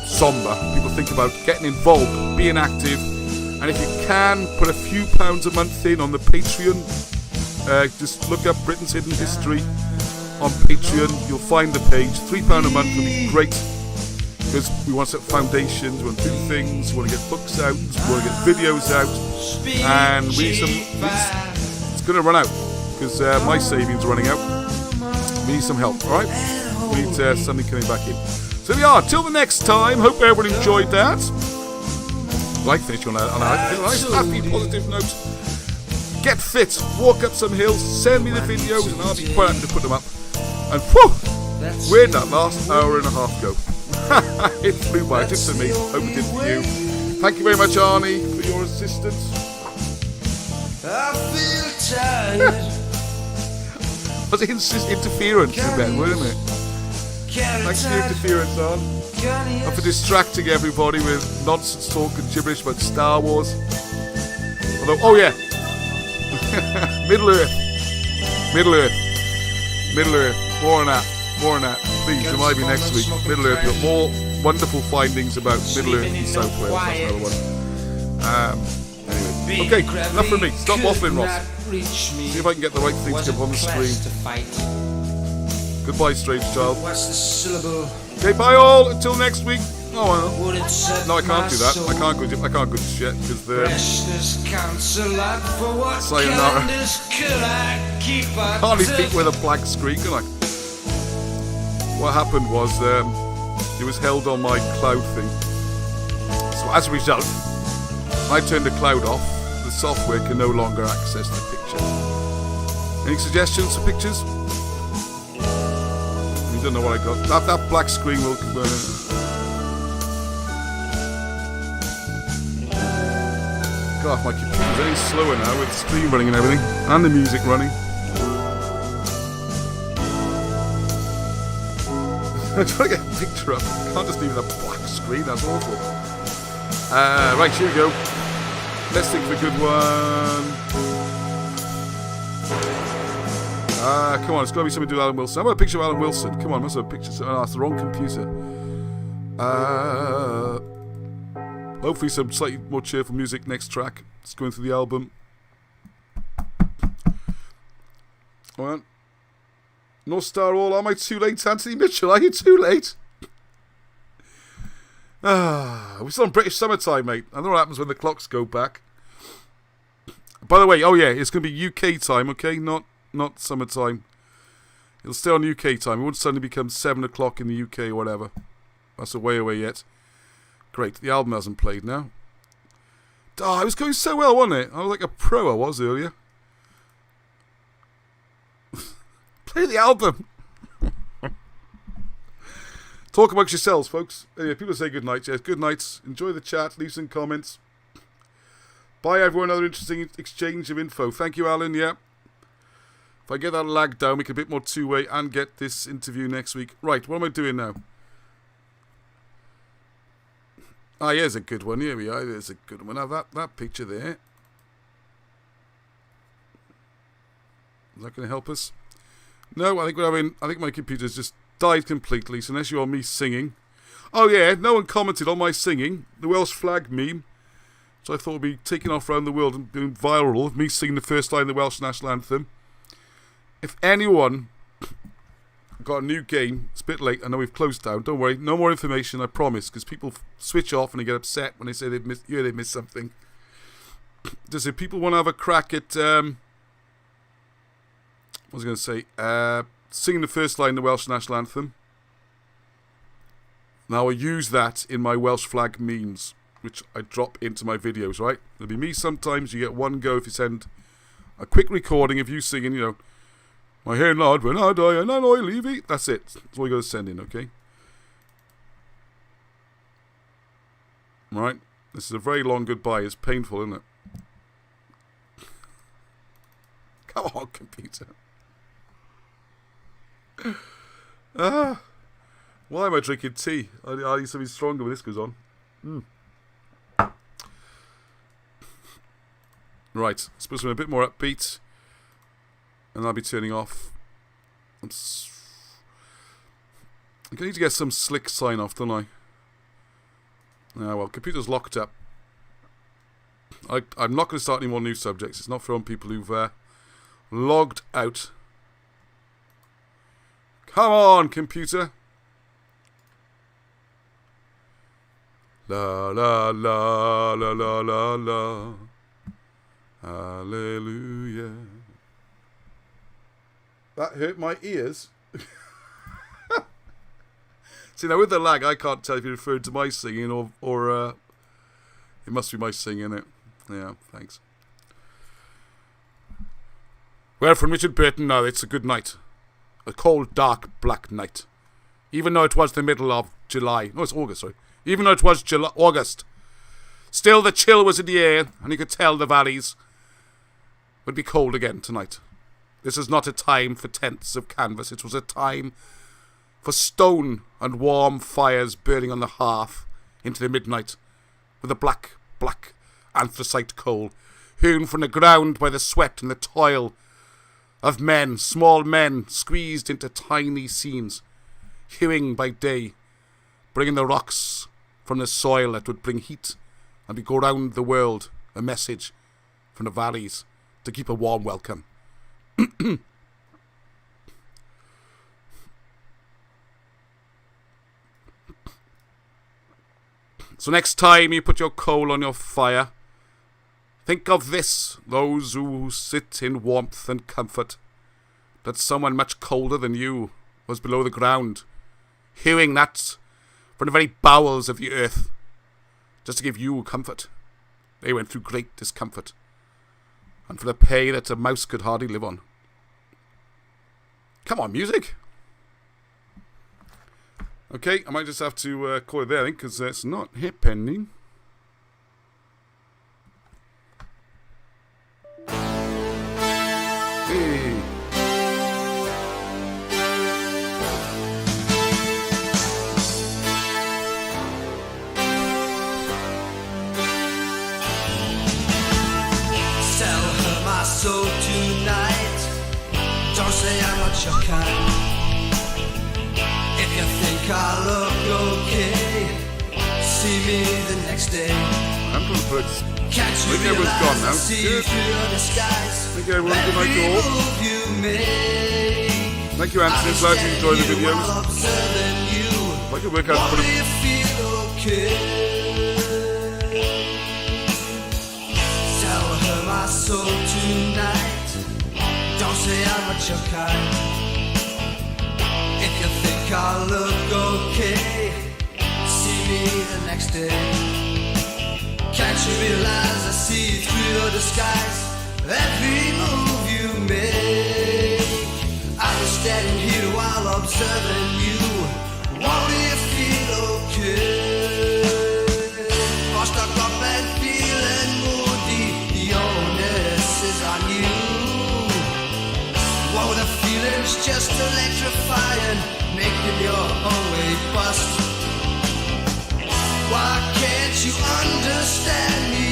somber. People think about getting involved, being active, and if you can, put a few pounds a month in on the Patreon. Just look up Britain's Hidden History on Patreon. You'll find the page. £3 a month would be great, because we want to set foundations, we want to do things, we want to get books out, we want to get videos out, and we need some. It's going to run out because my savings are running out. We need some help. All right, we need something coming back in. So there we are. Till the next time. Hope everyone enjoyed that. I'd like to finish on a nice, happy, positive note. Get fit, walk up some hills, send me the videos, and I'll be quite happy to put them up. And whew, where'd that last hour and a half go? It flew by, just for me. Hope it did for you. Thank you very much, Arnie, for your assistance. I feel tired. Was it interference in bed, wasn't it? Thanks for your interference, Arn. And for distracting everybody with nonsense talk and gibberish about Star Wars. Although, oh yeah. Middle Earth. More on that. Please remind me next week. Middle Earth, you've got more wonderful findings about Middle Earth and South Wales. That's another one. Anyway. Okay, enough from me. Stop waffling, Ross. See if I can get the right thing to come on the screen. Goodbye, strange child. Okay, bye all. Until next week. Oh well. No, I can't do that. I can't go to shit because the sayonara. I can't even speak with a blank screen, can I? What happened was it was held on my cloud thing. So as a result, I turned the cloud off. The software can no longer access the picture. Any suggestions for pictures? You don't know what I got. That black screen will. God, my computer's very slower now with the stream running and everything, and the music running. I'm trying to get a picture up. I can't just leave it a black screen. That's awful. Right, here we go. Let's think of a good one. Come on, it's got to be something to do with Alan Wilson. I've got a picture of Alan Wilson. Come on, must have a picture. Oh, that's the wrong computer. Hopefully some slightly more cheerful music next track. It's going through the album. Alright. North Star All. Am I too late, Anthony Mitchell? Are you too late? We're still on British summertime, mate. I know what happens when the clocks go back. By the way, oh yeah, it's going to be UK time, okay? Not summertime. It'll stay on UK time. It won't suddenly become 7 o'clock in the UK or whatever. That's a way away yet. Great, the album hasn't played now. Oh, it was going so well, wasn't it? I was like a pro, I was earlier. Play the album. Talk amongst yourselves, folks. Anyway, people say good night. Yes, good nights. Enjoy the chat. Leave some comments. Bye, everyone. Another interesting exchange of info. Thank you, Alan. Yeah. If I get that lag down, make it a bit more two-way and get this interview next week. Right, what am I doing now? Ah, here's a good one. Here we are. There's a good one. Now that picture there. Is that going to help us? No, I think my computer's just died completely. So unless you are me singing. Oh yeah, no one commented on my singing. The Welsh flag meme. So I thought would be taking off around the world and being viral of me singing the first line of the Welsh national anthem. If anyone got a new game, it's a bit late. I know we've closed down. Don't worry, no more information. I promise, because people switch off and they get upset when they say they've missed something. Does it? People want to have a crack at? What was I going to say? Singing the first line of the Welsh national anthem. Now I use that in my Welsh flag memes, which I drop into my videos. Right? It'll be me sometimes. You get one go if you send a quick recording of you singing. You know. My hen lad, when I die, and I leave it. That's it. That's all you got to send in, okay? Right. This is a very long goodbye. It's painful, isn't it? Come on, computer. Why am I drinking tea? I need something stronger when this goes on. Right. Supposed to be a bit more upbeat. And I'll be turning off. I need to get some slick sign off, don't I? Ah, well, computer's locked up. I'm not going to start any more new subjects. It's not for people who've logged out. Come on, computer. La la la la la la la. Hallelujah. That hurt my ears. See, now with the lag, I can't tell if you referred to my singing or it must be my singing, it. Yeah, thanks. Well, from Richard Burton, no, it's a good night. A cold, dark, black night. Even though it was the middle of July. No, it's August, sorry. Even though it was August. Still, the chill was in the air, and you could tell the valleys would be cold again tonight. This is not a time for tents of canvas. It was a time for stone and warm fires burning on the hearth into the midnight, with a black, black anthracite coal hewn from the ground by the sweat and the toil of men, small men, squeezed into tiny scenes, hewing by day, bringing the rocks from the soil that would bring heat and go round the world, a message from the valleys to keep a warm welcome. So next time you put your coal on your fire, think of this, those who sit in warmth and comfort, that someone much colder than you was below the ground, hewing that from the very bowels of the earth, just to give you comfort. They went through great discomfort, and for the pay that a mouse could hardly live on. Come on, music! Okay, I might just have to call it there, I think, because it's not hip pending. Hey. Sell her my soul tonight. Don't say I'm not your kind. If you think I look okay, see me the next day. I'm going to put... Can't you I think everyone's gone now. realize I see Good. through your disguise? Thank you everyone, good night to Every all. move you make, Thank you Anthony, I'm glad you enjoyed the videos. while observing you. If I could work out to put Won't them... you feel okay? Sell her my soul tonight. Don't say I'm not your kind. If you think I look okay, see me the next day. Can't you realize I see through your disguise? Every move you make, I'll be standing here while observing you. Won't you feel okay? Or stuck up and feeling moody, the onus is on you. Whoa, the feeling's just electrifying, making your own way bust. Why can't you understand me?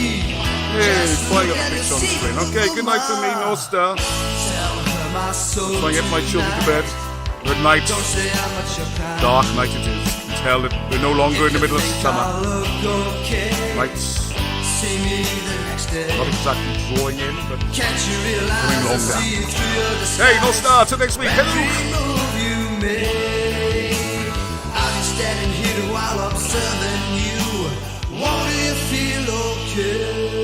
Hey, it's playing up a picture on the screen. Okay, good night from me, North Star. So I get my children to bed. Good night. Dark night it is. You tell that we're no longer in the middle of summer. Nights not exactly drawing in, but coming longer. Hey, North Star, till next week. Hello. I'll be standing here while observing you. Won't you feel okay?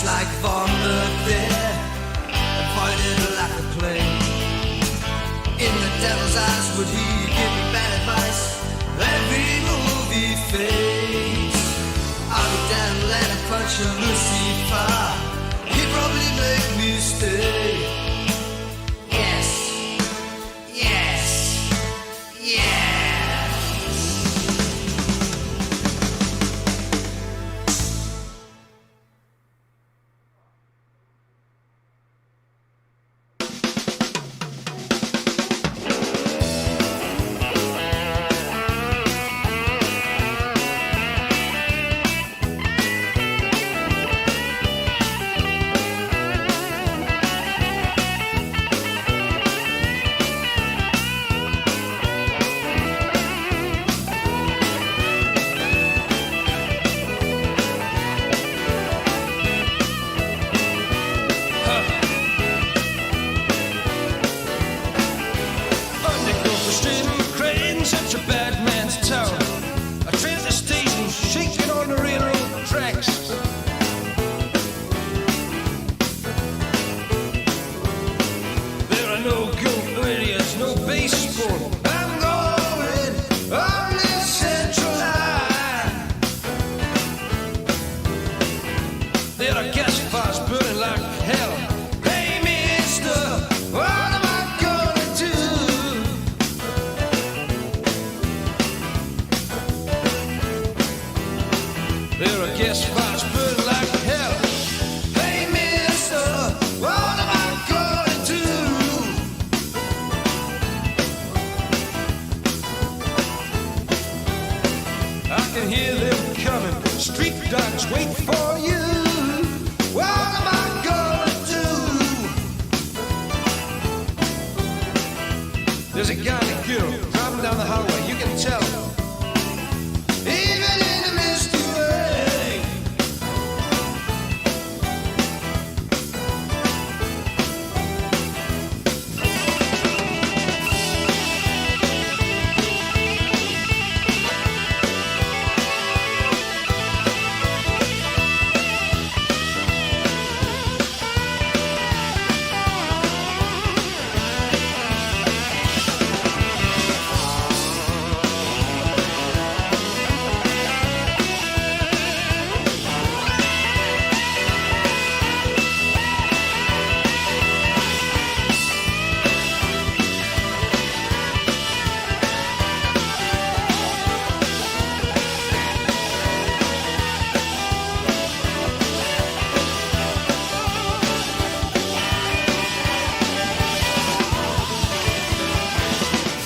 Like vomit there, avoid it like a plague. In the devil's eyes, would he give me bad advice? Every move he fakes, I'll be down land and punch a Lucifer. He'd probably make me stay. Yes, yes, yes. simple. I'm going on this central line. There are gas fires burning like hell. Hey, mister, what am I gonna do? There are gas fires burning like hell. Hey, mister, what am I gonna do? I can hear them coming. Street dogs wait for you. What am I gonna do? There's a guy and a girl driving down the highway. You can tell. Even in a misty way.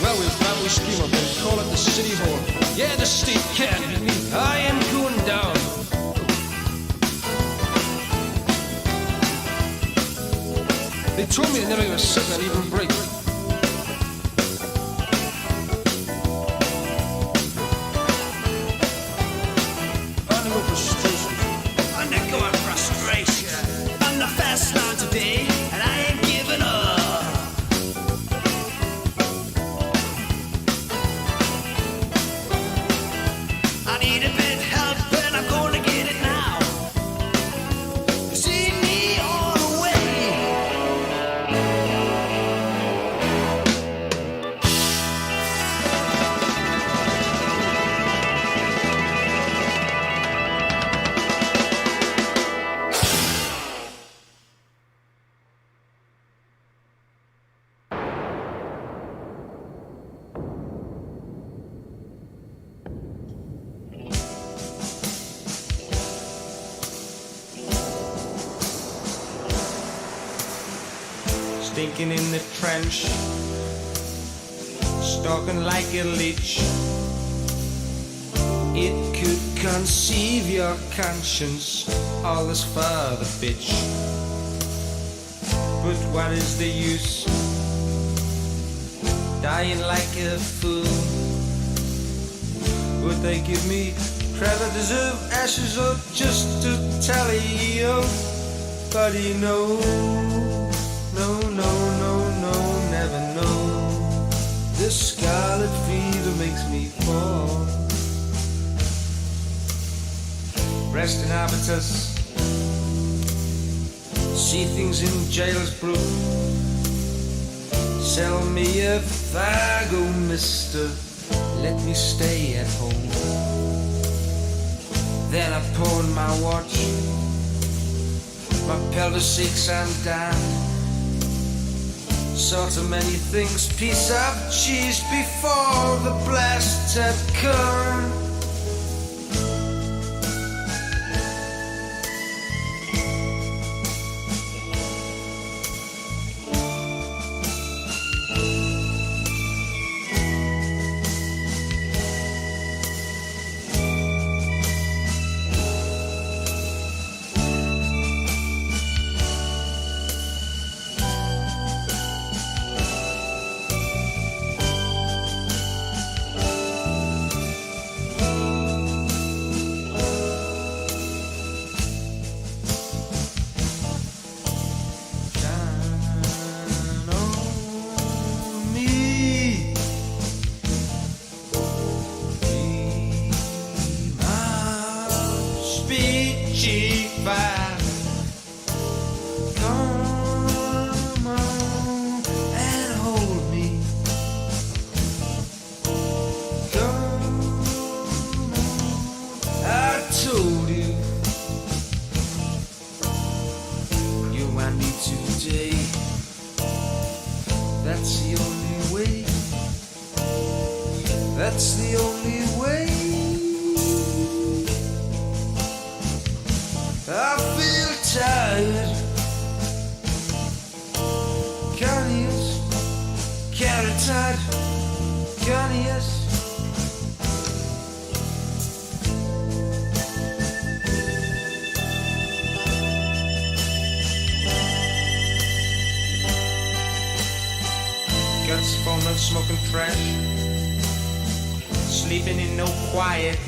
Well, we'll probably scream up and call it the city hall. Yeah, the state can. I am going down. They told me to never give a sit not even break. Undergoing frustration on the fast line today, and I ain't giving up. I need a bit help, and I'm gonna get it now. You see me on the way. Stinking in the trench, stalking like a leech. It could conceive your conscience, all this for the bitch. But what is the use? Dying like a fool. Would they give me credit, deserve ashes, or just to tally up? Buddy, no. No, no, no, no, never know. This scarlet fever makes me fall. Rest in habitus. See things in jail's brew. Sell me a fago, mister. Let me stay at home. Then I pawn my watch, my pelvis 6 and down. Saw too many things, piece of cheese before the blast had come. that's the only way. I feel tired. Carnius, carotid, carnius. Guts full of smoke and trash, sleeping in no quiet.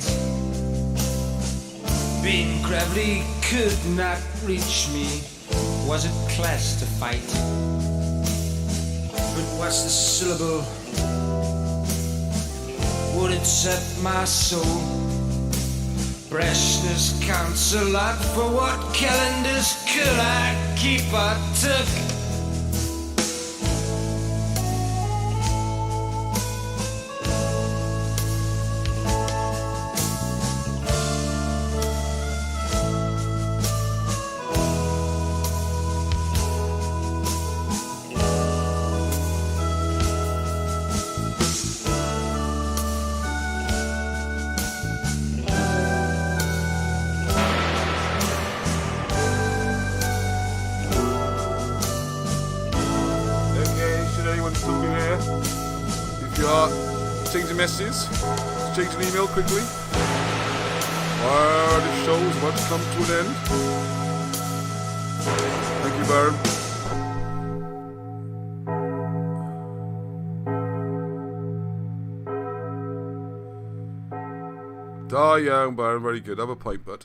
Being gravity could not reach me. Was it class to fight? But what's the syllable? Would it set my soul? Brashness counts a lot. For what calendars could I keep? I took changing messages, change an email quickly. The show's about to come to an end. Thank you, Baron. Young, Baron, very good. Have a pipe, bud.